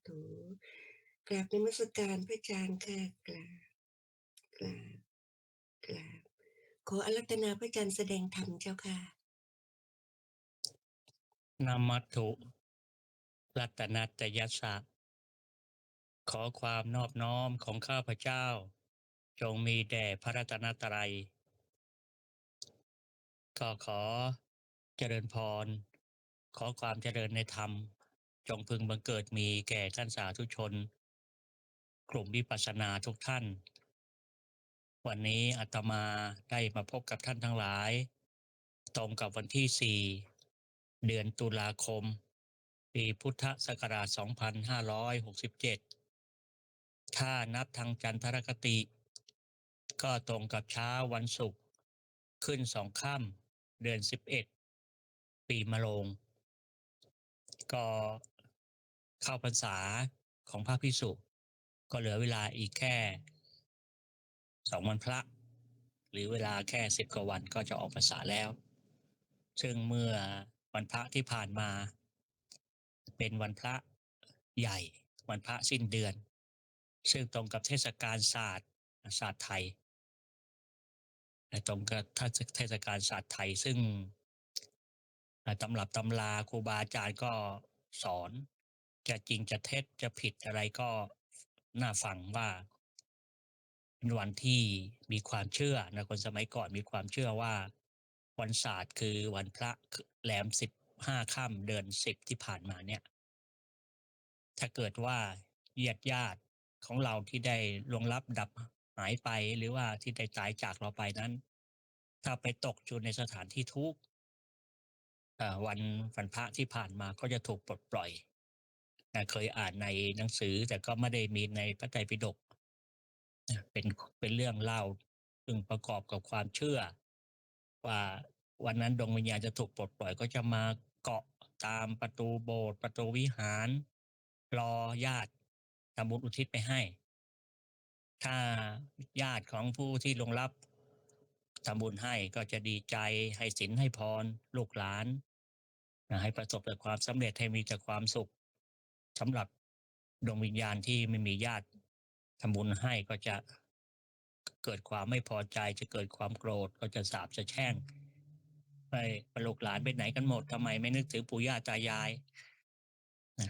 ธุกราบนมัสการพระอาจารย์ค่ะกราบกราบกราบขออารัตนาพระอาจารย์แสดงธรรมเจ้าค่ะนะมัตถุรัตนัตยัสสะขอความนอบน้อมของข้าพเจ้าจงมีแด่พระรัตนตรัยก็ขอเจริญพรขอความเจริญในธรรมจงพึงบังเกิดมีแก่ท่านสาธุชนกลุ่มวิปัสสนาทุกท่านวันนี้อาตมาได้มาพบกับท่านทั้งหลายตรงกับวันที่ 4 เดือนตุลาคมปีพุทธศักราช 2567 ถ้านับทางจันทรคติก็ตรงกับเช้าวันศุกร์ขึ้น2 ค่ำเดือน 11 ปีมะโรงก็เข้าพรรษาของพระภิกษุก็เหลือเวลาอีกแค่2 วันพระหรือเวลาแค่10 กว่าวันก็จะออกพรรษาแล้วซึ่งเมื่อวันพระที่ผ่านมาเป็นวันพระใหญ่วันพระสิ้นเดือนซึ่งตรงกับเทศกาลศาสตร์ไทยตรงกับเทศกาลศาสตร์ไทยซึ่งตำรับตำราครูบาอาจารย์ก็สอนจะจริงจะเท็จจะผิดอะไรก็น่าฟังว่าเป็นวันที่มีความเชื่อนะคนสมัยก่อนมีความเชื่อว่าวันศาสตร์คือวันพระแรม15 ค่ำเดือน 10ที่ผ่านมาเนี่ยถ้าเกิดว่าญาติของเราที่ได้ล่วงลับดับหายไปหรือว่าที่ได้ตายจากเราไปนั้นถ้าไปตกอยู่ในสถานที่ทุกข์วันพระที่ผ่านมาก็จะถูกปลดปล่อยเคยอ่านในหนังสือแต่ก็ไม่ได้มีในพระไตรปิฎกเป็นเรื่องเล่าซึ่งประกอบกับความเชื่อว่าวันนั้นดวงวิญญาณจะถูกปลดปล่อยก็จะมาเกาะตามประตูโบสถ์ประตูวิหารรอญาติทำบุญอุทิศไปให้ถ้าญาติของผู้ที่ล่วงลับทำบุญให้ก็จะดีใจให้ศีลให้พรลูกหลานให้ประสบแต่ความสำเร็จให้มีแต่ความสุขสำหรับดวงวิญญาณที่ไม่มีญาติทำบุญให้ก็จะเกิดความไม่พอใจจะเกิดความโกรธก็จะสาปจะแช่งไปลูกหลานไปไหนกันหมดทำไมไม่นึกถึงปู่ย่าตายาย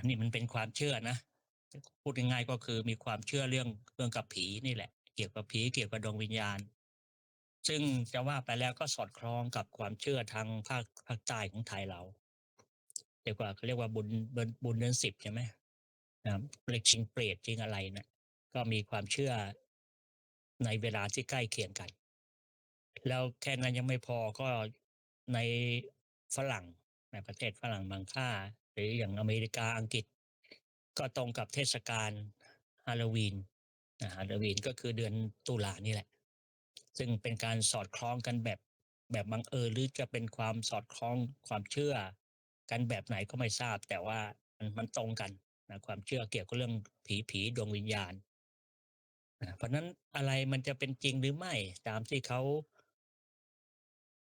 นี่มันเป็นความเชื่อนะพูดง่ายๆก็คือมีความเชื่อเรื่องกับผีนี่แหละเกี่ยวกับผีเกี่ยวกับดวงวิญญาณซึ่งจะว่าไปแล้วก็สอดคล้องกับความเชื่อทางภาคใต้ของไทยเราเขาเรียกว่าบุญเดือน 10ใช่ไหมนะครับเรียกชิงเปรตชิงอะไรนะก็มีความเชื่อในเวลาที่ใกล้เคียงกันแล้วแค่นั้นยังไม่พอก็ในฝรั่งในประเทศฝรั่งบางค่าหรืออย่างอเมริกาอังกฤษก็ตรงกับเทศกาลฮาโลวีนฮาโลวีนก็คือเดือนตุลานี่แหละซึ่งเป็นการสอดคล้องกันแบบบังเอิญหรือจะเป็นความสอดคล้องความเชื่อกันแบบไหนก็ไม่ทราบแต่ว่ามันตรงกันนะความเชื่อเกี่ยวกับเรื่องผีดวงวิญญาณเพราะนั้นอะไรมันจะเป็นจริงหรือไม่ตามที่เขา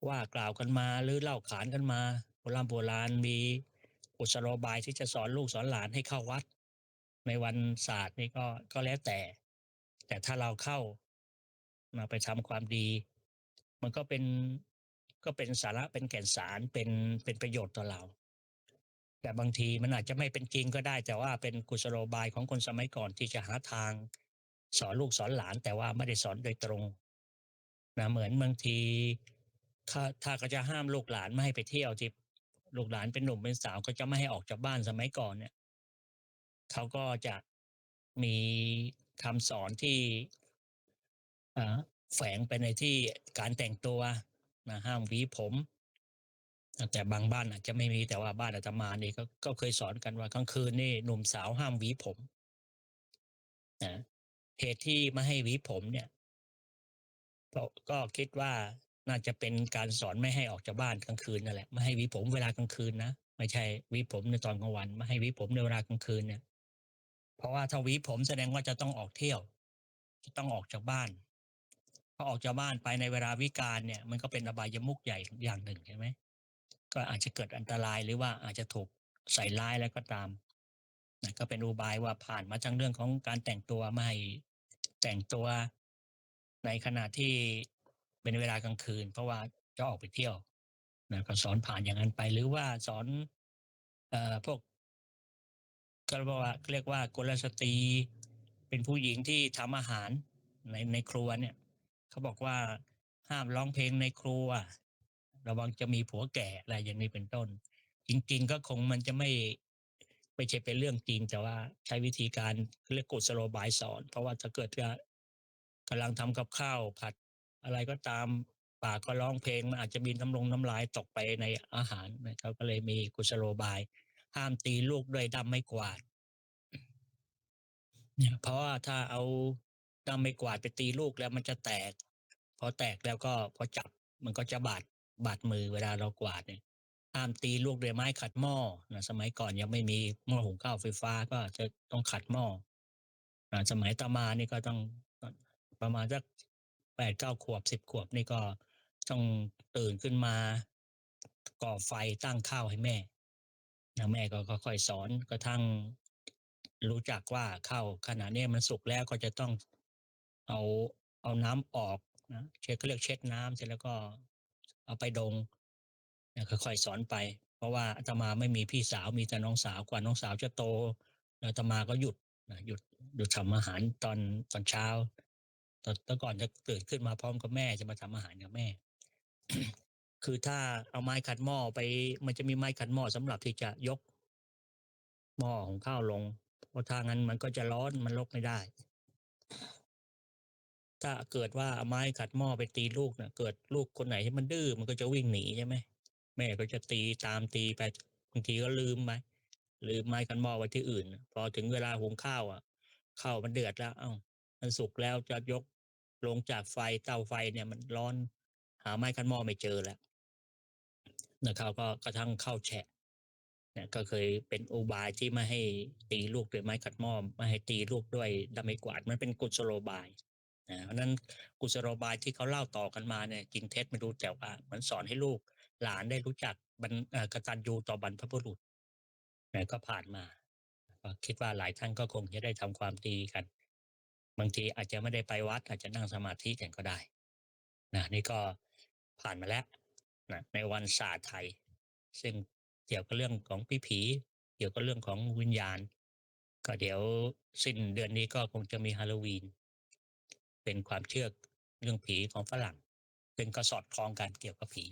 ว่ากล่าวกันมาหรือเล่าขานกันมาโบราณมีกุศโลบายที่จะสอนลูกสอนหลานให้เข้าวัดในวันศาสตร์นี่ก็แล้วแต่ถ้าเราเข้ามาไปทำความดีมันก็เป็นสาระเป็นแก่นสารเป็นประโยชน์ต่อเราแต่บางทีมันอาจจะไม่เป็นจริงก็ได้แต่ว่าเป็นกุศโลบายของคนสมัยก่อนที่จะหาทางสอนลูกสอนหลานแต่ว่าไม่ได้สอนโดยตรงนะเหมือนบางทีถ้าเขาจะห้ามลูกหลานไม่ให้ไปเที่ยวที่ลูกหลานเป็นหนุ่มเป็นสาวก็จะไม่ให้ออกจากบ้านสมัยก่อนเนี่ยเขาก็จะมีคำสอนที่อ่าแฝงไปในที่การแต่งตัวนะห้ามหวีผมแต่บางบ้านอาจจะไม่มีแต่ว่าบ้านอาตมานี่ก็เคยสอนกันว่ากลางคืนนี่หนุ่มสาวห้ามหวีผมนะเหตุที่ไม่ให้หวีผมเนี่ยก็คิดว่าน่าจะเป็นการสอนไม่ให้ออกจากบ้านกลางคืนนั่นแหละไม่ให้หวีผมเวลากลางคืนนะไม่ใช่หวีผมในตอนกลางวันไม่ให้หวีผมในเวลากลางคืนเนี่ยเพราะว่าถ้าหวีผมแสดงว่าจะต้องออกเที่ยวจะต้องออกจากบ้านพอออกจากบ้านไปในเวลาวิกาลเนี่ยมันก็เป็นอบายมุขใหญ่อย่างหนึ่งใช่ไหมก็อาจจะเกิดอันตรายหรือว่าอาจจะถูกใส่ร้ายแล้วก็ตาม ก็เป็นอุบายว่าผ่านมาทั้งเรื่องของการแต่งตัวไม่ให้แต่งตัวในขณะที่เป็นเวลากลางคืนเพราะว่าจะออกไปเที่ยวก็สอนผ่านอย่างนั้นไปหรือว่าสอนพวก ก็เรียกว่ากุลสตรีเป็นผู้หญิงที่ทำอาหารในครัวเนี่ยเขาบอกว่าห้ามร้องเพลงในครัวระวังจะมีผัวแก่อะไรอย่างนี้เป็นต้นจริงๆก็คงมันจะไม่ใช่เป็นเรื่องจริงแต่ว่าใช้วิธีการเรียกกุศโลบายสอนเพราะว่าถ้าเกิดว่ากำลังทำกับข้าวผัดอะไรก็ตามปากก็ร้องเพลงมันอาจจะมีน้ำลายตกไปในอาหารนะเขาก็เลยมีกุศโลบายห้ามตีลูกด้วยด้ามไม้กวาด เนี่ยเพราะว่าถ้าเอาด้ามไม้กวาดไปตีลูกแล้วมันจะแตกพอแตกแล้วก็พอจับมันก็จะบาดมือเวลาเรากวาดเนี่ยห้ามตีลูกด้วยไม้ขัดหม้อนะสมัยก่อนยังไม่มีหม้อหุงข้าวไฟฟ้าก็จะต้องขัดหม้อสมัยอาตมานี่ก็ต้องประมาณสัก8-9ขวบ10ขวบนี่ก็ต้องตื่นขึ้นมาก่อไฟตั้งข้าวให้แม่แม่ก็ค่อยๆสอนกระทั่งรู้จักว่าข้าวขณะเนี้ยมันสุกแล้วก็จะต้องเอาเอาน้ำออกนะเขาเรียกเช็ดน้ำเสร็จแล้วก็เอาไปดงค่อยๆสอนไปเพราะว่าอาตมาไม่มีพี่สาวมีแต่น้องสาวกว่าน้องสาวจะโตแล้วอาตมาก็หยุดหยุดทำอาหารตอนเช้าแต่ก่อนจะตื่นขึ้นมาพร้อมกับแม่จะมาทำอาหารกับแม่คือถ้าเอาไม้ขัดหม้อไปมันจะมีไม้ขัดหม้อสำหรับที่จะยกหม้อหุงข้าวลงเพราะถ้างั้นมันก็จะร้อนมันลกไม่ได้ ถ้าเกิดว่าเอาไม้ขัดหม้อไปตีลูกน่ะเกิดลูกคนไหนที่มันดื้อมันก็จะวิ่งหนีใช่ไหมแม่ก็จะตีตามตีไปบางทีก็ลืมไม้ขัดหม้อไว้ที่อื่นพอถึงเวลาหุงข้าวอะข้าวมันเดือดแล้วอ้าวมันสุกแล้วจะยกลงจากไฟเตาไฟเนี่ยมันร้อนหาไม้ขัดหม้อไม่เจอแล้วนะครับก็กระทั่งข้าวแฉะเนี่ยก็เคยเป็นอุบายที่ไม่ให้ตีลูกด้วยไม้ขัดหม้อไม่ให้ตีลูกด้วยด้ามไม้กวาดมันเป็นกุศโลบาย เพราะนั้นกุศโลบายที่เขาเล่าต่อกันมาเนี่ยจริงเท็จไม่รู้แต่ว่ามันสอนให้ลูกหลานได้รู้จักกตัญญูต่อบรรพบุรุษก็ผ่านมาก็คิดว่าหลายท่านก็คงจะได้ทำความดีกันบางทีอาจจะไม่ได้ไปวัดอาจจะนั่งสมาธิกันก็ได้นี่ก็ผ่านมาแล้วในวันศาสตร์ไทยซึ่งเกี่ยวกับเรื่องของผีเกี่ยวกับเรื่องของวิญญาณก็เดี๋ยวสิ้นเดือนนี้ก็คงจะมีฮาโลวีน เป็นความเชื่อเรื่องผีของฝรั่งซึ่งก็สอดคล้องกันเกี่ยวกับผี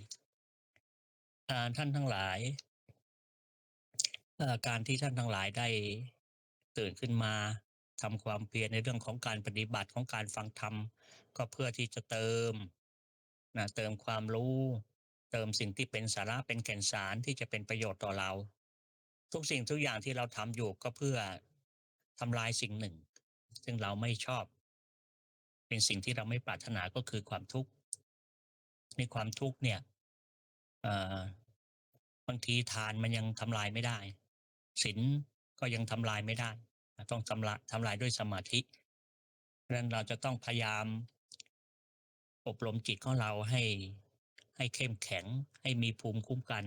ท่านทั้งหลายการที่ท่านทั้งหลายได้ตื่นขึ้นมาทำความเพียรในเรื่องของการปฏิบัติของการฟังธรรมก็เพื่อที่จะเติมความรู้เติมสิ่งที่เป็นสาระเป็นแก่นสารที่จะเป็นประโยชน์ต่อเราทุกสิ่งทุกอย่างที่เราทำอยู่ก็เพื่อทำลายสิ่งหนึ่งซึ่งเราไม่ชอบเป็นสิ่งที่เราไม่ปรารถนาก็คือความทุกข์ ในความทุกข์เนี่ยเอ่อบางทีทานมันยังทำลายไม่ได้ศีลก็ยังทำลายไม่ได้ต้องทำลายด้วยสมาธิเพราะฉะนั้นเราจะต้องพยายามอบรมจิตของเราให้เข้มแข็งให้มีภูมิคุ้มกัน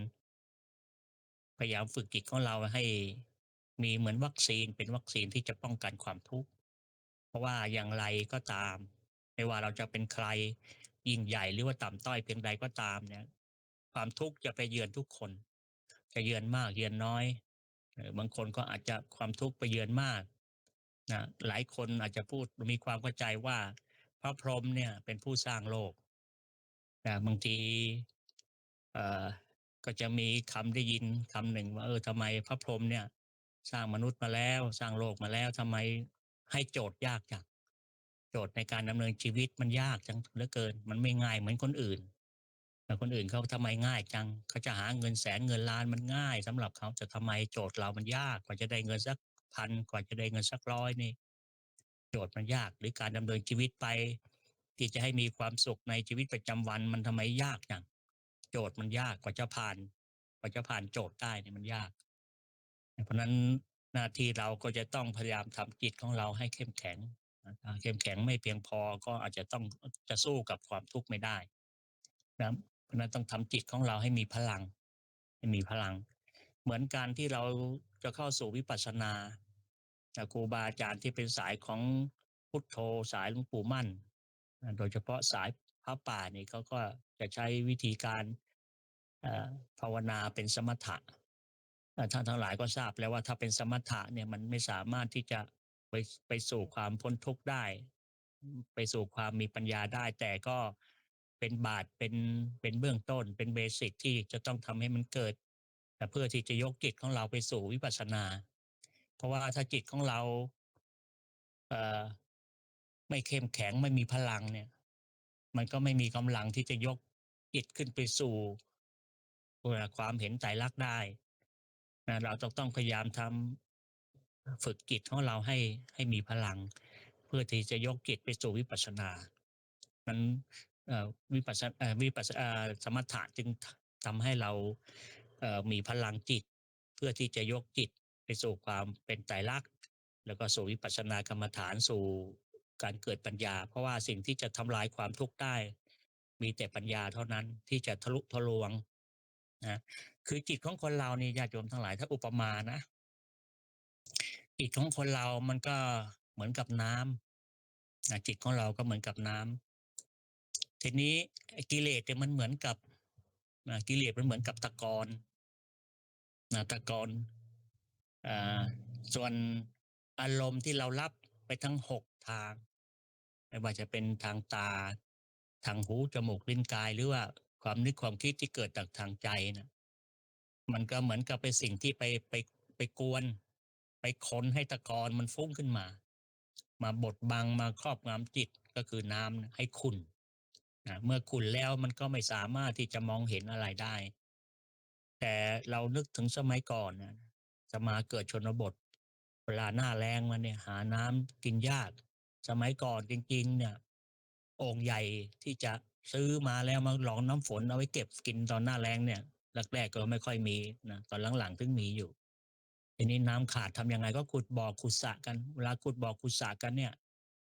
พยายามฝึกจิตของเราให้มีเหมือนวัคซีนเป็นวัคซีนที่จะป้องกันความทุกข์เพราะว่าอย่างไรก็ตามไม่ว่าเราจะเป็นใครยิ่งใหญ่หรือว่าต่ำต้อยเพียงใดก็ตามเนี่ยความทุกข์จะไปเยือนทุกคนจะเยือนมากเยือนน้อยบางคนก็อาจจะความทุกข์ไปเยือนมากหลายคนอาจจะพูดมีความเข้าใจว่าพระพรหมเนี่ยเป็นผู้สร้างโลกแต่บางทีเอ่อก็จะมีคำได้ยินคำหนึ่งว่าทำไมพระพรหมเนี่ยสร้างมนุษย์มาแล้วสร้างโลกมาแล้วทำไมให้โจทย์ยากจังโจทย์ในการดำเนินชีวิตมันยากจังเหลือเกินมันไม่ง่ายเหมือนคนอื่นแต่คนอื่นเขาทำไมง่ายจังเขาจะหาเงินแสนเงินล้านมันง่ายสำหรับเขาแต่ทำไมโจทย์เรามันยากกว่าจะได้เงินสักพันกว่าจะได้เงินสักร้อยนี่ โจทย์มันยากหรือการดำเนินชีวิตไปที่จะให้มีความสุขในชีวิตประจำวันมันทำไมยากจังโจทย์มันยากกว่าจะผ่านโจทย์ได้เนี่ยมันยากเพราะนั้นหน้าที่เราก็จะต้องพยายามทำจิตของเราให้เข้มแข็งถ้าเข้มแข็งไม่เพียงพอก็อาจจะต้องจะสู้กับความทุกข์ไม่ได้นะเพราะนั้นต้องทำจิตของเราให้มีพลังเหมือนการที่เราจะเข้าสู่วิปัสสนา ครูบาอาจารย์ที่เป็นสายของพุทโธสายหลวงปู่มั่นโดยเฉพาะสายพระป่านี่เขาก็จะใช้วิธีการเอ่อภาวนาเป็นสมถะท่านทั้งหลายก็ทราบแล้วว่าถ้าเป็นสมถะเนี่ยมันไม่สามารถที่จะไปไปสู่ความพ้นทุกข์ได้ไปสู่ความมีปัญญาได้แต่ก็เป็นบาทเป็นเบื้องต้นเป็นเบสิกที่จะต้องทำให้มันเกิดเพื่อที่จะยกจิตของเราไปสู่วิปัสสนาเพราะว่าถ้าจิตของเราเอ่อไม่เข้มแข็งไม่มีพลังเนี่ยมันก็ไม่มีกำลังที่จะยกจิตขึ้นไปสู่ความเห็นไตรลักษณ์ได้เราต้องพยายามฝึกจิตของเราให้มีพลังเพื่อที่จะยกจิตไปสู่วิปัสสนามันวิปัสสสมถะจึงทำให้เรามีพลังจิตเพื่อที่จะยกจิตไปสู่ความเป็นไตรลักษณ์แล้วก็สู่วิปัสสนากรรมฐานสู่การเกิดปัญญาเพราะว่าสิ่งที่จะทำลายความทุกข์ได้มีแต่ปัญญาเท่านั้นที่จะทะลุทะลวงนะคือจิตของคนเรานี่ญาติโยมทั้งหลายถ้าอุปมานะจิตของคนเรามันก็เหมือนกับน้ำจิตของเราก็เหมือนกับน้ำทีนี้กิเลสเนี่ยมันเหมือนกับกิเลสมันเหมือนกับตะกอนตะกอนอ่าส่วนอารมณ์ที่เรารับไปทั้ง6ทางไม่ว่าจะเป็นทางตาทางหูจมูกลิ้นกายหรือว่าความนึกความคิดที่เกิดจากทางใจนะมันก็เหมือนกับเป็นสิ่งที่ไปกวนไปคนให้ตะกอนมันฟุ้งขึ้นมาบดบังมาครอบงำจิตก็คือน้ำให้ขุ่นเมื่อขุ่นแล้วมันก็ไม่สามารถที่จะมองเห็นอะไรได้แต่เรานึกถึงสมัยก่อนนะจะมาเกิดชนบทเวลาหน้าแล้งมาเนี่ยหาน้ำกินยากสมัยก่อนจริงๆเนี่ยโอ่งใหญ่ที่จะซื้อมาแล้วมาหลองน้ำฝนเอาไว้เก็บกินตอนหน้าแล้งเนี่ยแรกๆก็ไม่ค่อยมีนะตอนหลังๆถึงมีอยู่ทีนี้น้ำขาดทำยังไงก็ขุดบ่อขุดสระกันเวลาขุดบ่อขุดสระกันเนี่ย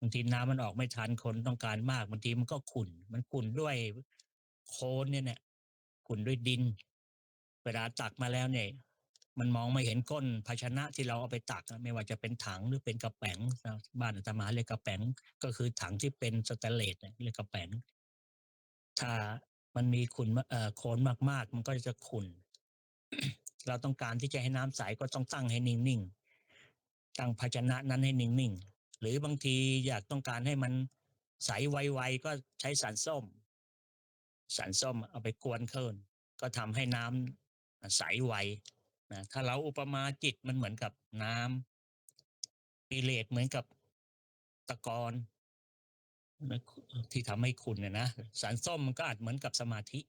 บางทีน้ำมันออกไม่ทันคนต้องการมากบางทีมันก็ขุ่นมันขุ่นด้วยโคลนเนี่ยขุ่นด้วยดินเวลาตักมาแล้วเนี่ยมันมองไม่เห็นก้นภาชนะที่เราเอาไปตักไม่ว่าจะเป็นถังหรือเป็นกระแป๋งบ้านอาตมาเรียกกระแป๋งก็คือถังที่เป็นสแตนเลสเรียกกระแป๋งถ้ามันมีขุ่นโคลนมากๆมันก็จะขุ่น เราต้องการที่จะให้น้ำใสก็ต้องตั้งให้นิ่งๆตั้งภาชนะนั้นให้นิ่งๆหรือบางทีอยากต้องการให้มันใสไวๆก็ใช้สารส้มเอาไปกวนเคิ่นก็ทำให้น้ำใสไวนะถ้าเราอุปมาจิตมันเหมือนกับน้ำกิเลสเหมือนกับตะกอนที่ทำให้ขุ่นนะสารส้มมันก็อาจเหมือนกับสมาธิ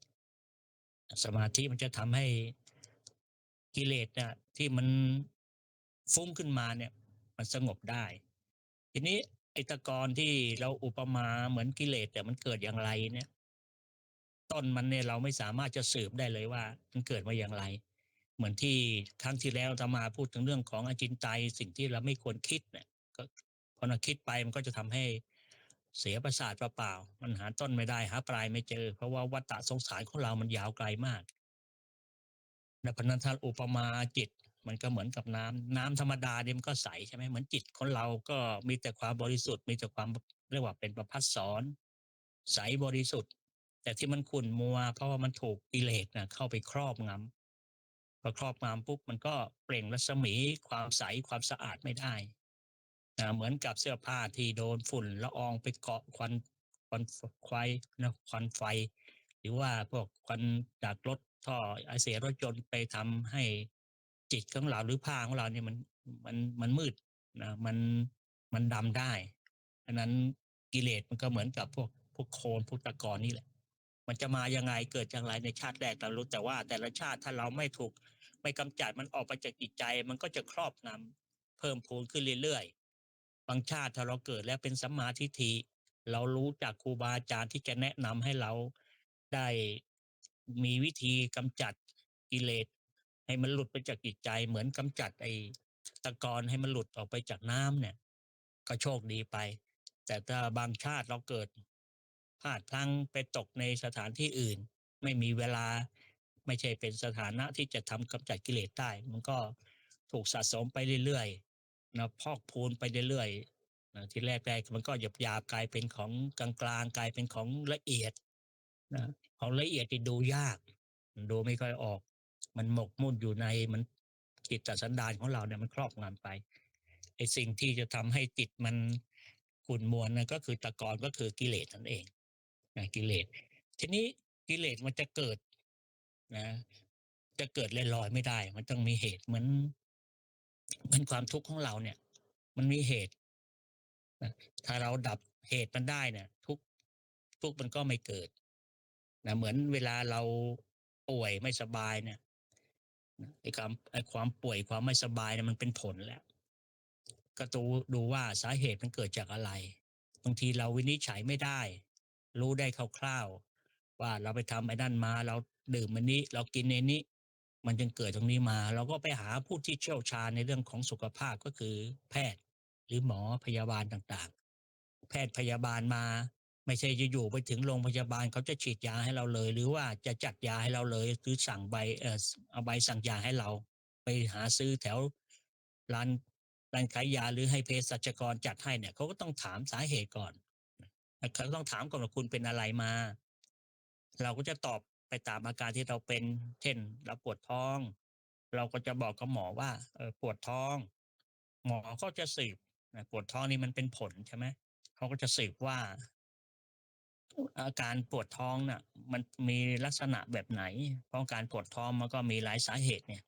มันจะทำให้กิเลสน่ะที่มันฟุ้งขึ้นมาเนี่ยมันสงบได้ทีนี้ไอ้ตะกอนที่เราอุปมาเหมือนกิเลสแต่มันเกิดอย่างไรเนี่ยต้นมันเนี่ยเราไม่สามารถจะสืบได้เลยว่ามันเกิดมาอย่างไรเหมือนที่ครั้งที่แล้วอาตมาพูดถึงเรื่องของอจินไตยสิ่งที่เราไม่ควรคิดเนี่ยก็พอเราคิดไปมันก็จะทำให้เสียประสาทเปล่าๆมันหาต้นไม่ได้หาปลายไม่เจอเพราะว่าวัฏฏะสงสารของเรามันยาวไกลมาก ดังนั้นถ้าอุปมาจิตมันก็เหมือนกับน้ำธรรมดาเนี่ยมันก็ใสใช่ไหมเหมือนจิตของเราก็มีแต่ความบริสุทธิ์มีแต่ความเรียกว่าเป็นประภัสสรใสบริสุทธิ์แต่ที่มันขุ่นมัวเพราะว่ามันถูกกิเลสนะเข้าไปครอบงำพอครอบงำปุ๊บมันก็เปล่งรัศมีความใสความสะอาดไม่ได้เหมือนกับเสื้อผ้าที่โดนฝุ่นละอองไปเกาะควันไฟนะควันไฟหรือว่าพวกควันจากรถท่อไอเสียรถยนต์ไปทำให้จิตของเราหรือผ้าของเราเนี่ยมันมืดนะมันดำได้อันนั้นกิเลสมันก็เหมือนกับพวกโคลนพวกตะกอนนี่แหละมันจะมายังไงเกิดอย่างไรในชาติแรกเรารู้แต่ว่าแต่ละชาติถ้าเราไม่กำจัดมันออกไปจากจิตใจมันก็จะครอบงำเพิ่มพูนขึ้นเรื่อยๆบางชาติถ้าเราเกิดแล้วเป็นสัมมาทิฏฐิเรารู้จากครูบาอาจารย์ที่จะแนะนำให้เราได้มีวิธีกำจัดกิเลสให้มันหลุดไปจากจิตใจเหมือนกำจัดไอ้ตะกอนให้มันหลุดออกไปจากน้ำเนี่ยก็โชคดีไปแต่ถ้าบางชาติเราเกิดพลาดพลั้งไปตกในสถานที่อื่นไม่มีเวลาไม่ใช่เป็นสถานะที่จะทำกำจัดกิเลสได้มันก็ถูกสะสมไปเรื่อย พอกพูนไปเรื่อยๆทีแรกๆมันก็หยาบๆกลายเป็นของกลางๆกลายเป็นของละเอียดนะของละเอียดนี่ดูยากดูไม่ค่อยออกมันหมกมุ่นอยู่ในมันจิตสันดานของเราเนี่ยมันครอบงำไปไอ้สิ่งที่จะทำให้จิตมันขุ่นมัวนั่นก็คือตะกอนก็คือกิเลสนั่นเองกิเลสทีนี้กิเลสมันจะเกิดนะจะเกิดลอยๆไม่ได้มันต้องมีเหตุเหมือนความทุกข์ของเราเนี่ยมันมีเหตุนะถ้าเราดับเหตุมันได้เนี่ยทุกข์มันก็ไม่เกิดเหมือนเวลาเราป่วยไม่สบายเนี่ยไอ้ความป่วยความไม่สบายเนี่ยมันเป็นผลแล้วก็ดูว่าสาเหตุมันเกิดจากอะไรบางทีเราวินิจฉัยไม่ได้รู้ได้คร่าวๆว่าเราไปทำไอ้นั่นมาเราดื่มอันนี้เรากินไอ้นี้มันจึงเกิดตรงนี้มาเราก็ไปหาผู้ที่เชี่ยวชาญในเรื่องของสุขภาพก็คือแพทย์หรือหมอพยาบาลต่างๆแพทย์พยาบาลมาไม่ใช่อยู่ๆไปถึงโรงพยาบาลเขาจะฉีดยาให้เราเลยหรือว่าจะจัดยาให้เราเลยหรือสั่งใบเอาใบสั่งยาให้เรา ไปหาซื้อแถวร้านร้านขายยาหรือให้เภสัชกรจัดให้เนี่ยเขาก็ต้องถามสาเหตุก่อนเขาต้องถามก่อนว่าคุณเป็นอะไรมาเราก็จะตอบไปตามอาการที่เราเป็นเช่นเราปวดท้องเราก็จะบอกกับหมอว่าปวดท้องหมอก็จะสืบปวดท้องนี่มันเป็นผลใช่ไหมเขาก็จะสืบว่าอาการปวดท้องน่ะมันมีลักษณะแบบไหนเพราะการปวดท้องมันก็มีหลายสาเหตุเนี่ย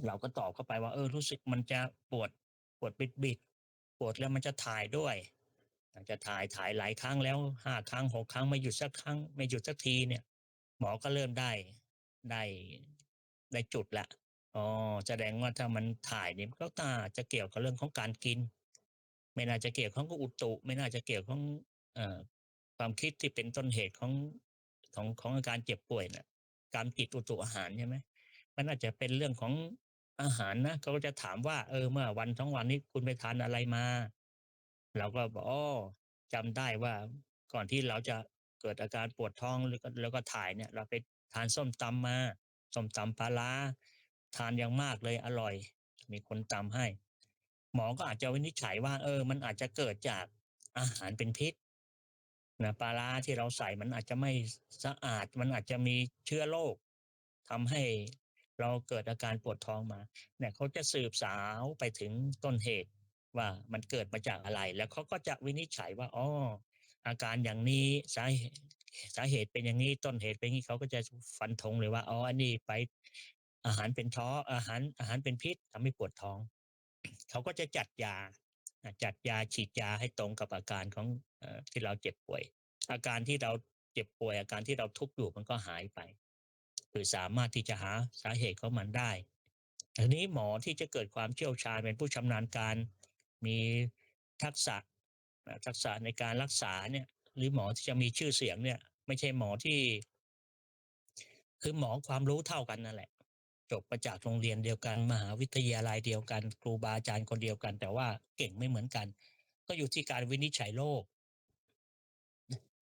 เราก็ตอบเข้าไปว่ารู้สึกมันจะปวดบิดๆปวดแล้วมันจะถ่ายด้วยจะถ่ายหลายครั้งแล้ว5 ครั้ง6 ครั้งไม่หยุดสักครั้งไม่หยุดสักทีเนี่ยหมอก็เริ่มได้ได้จุดแล้วอ๋อแสดงว่าถ้ามันถ่ายเนี่ยมันก็น่าจะเกี่ยวกับเรื่องของการกินไม่น่าจะเกี่ยวข้องกับอุตุไม่น่าจะเกี่ยวข้องเอ่อความคิดที่เป็นต้นเหตุของอาการเจ็บป่วยน่ะการผิดอุตุอาหารใช่ไหม มันอาจจะเป็นเรื่องของอาหารนะเขาก็จะถามว่าเมื่อวัน2วันนี้คุณไปทานอะไรมาเราก็บอกอ้อจำได้ว่าก่อนที่เราจะเกิดอาการปวดท้องแล้วก็ถ่ายเนี่ยเราไปทานส้มตำมาส้มตำปลาร้าทานอย่างมากเลยอร่อยมีคนตำให้หมอก็อาจจะวินิจฉัยว่ามันอาจจะเกิดจากอาหารเป็นพิษปลาร้าที่เราใส่มันอาจจะไม่สะอาดมันอาจจะมีเชื้อโรคทำให้ เราเกิดอาการปวดท้องมาเนี่ยเขาจะสืบสาวไปถึงต้นเหตุว่ามันเกิดมาจากอะไรแล้วเขาก็จะวินิจฉัยว่าอ๋ออาการอย่างนี้สาเหตุเป็นอย่างนี้ต้นเหตุเป็นอย่างงี้เขาก็จะฟันธงเลยว่าอ๋ออันนี้ไปอาหารเป็นท้ออาหารเป็นพิษทำให้ปวดท้องเขาก็จะจัดยาจัดยาฉีดยาให้ตรงกับอาการของที่เราเจ็บป่วยอาการที่เราเจ็บป่วยอาการที่เราทุกข์อยู่มันก็หายไป คือสามารถที่จะหาสาเหตุของมันได้ทีนี้หมอที่จะเกิดความเชี่ยวชาญเป็นผู้ชำนาญการมีทักษะทักษะในการรักษาเนี่ยหรือหมอที่จะมีชื่อเสียงเนี่ยไม่ใช่หมอที่คือหมอความรู้เท่ากันนั่นแหละจบมาจากโรงเรียนเดียวกันมหาวิทยาลัยเดียวกันครูบาอาจารย์คนเดียวกันแต่ว่าเก่งไม่เหมือนกันก็อยู่ที่การวินิจฉัยโรค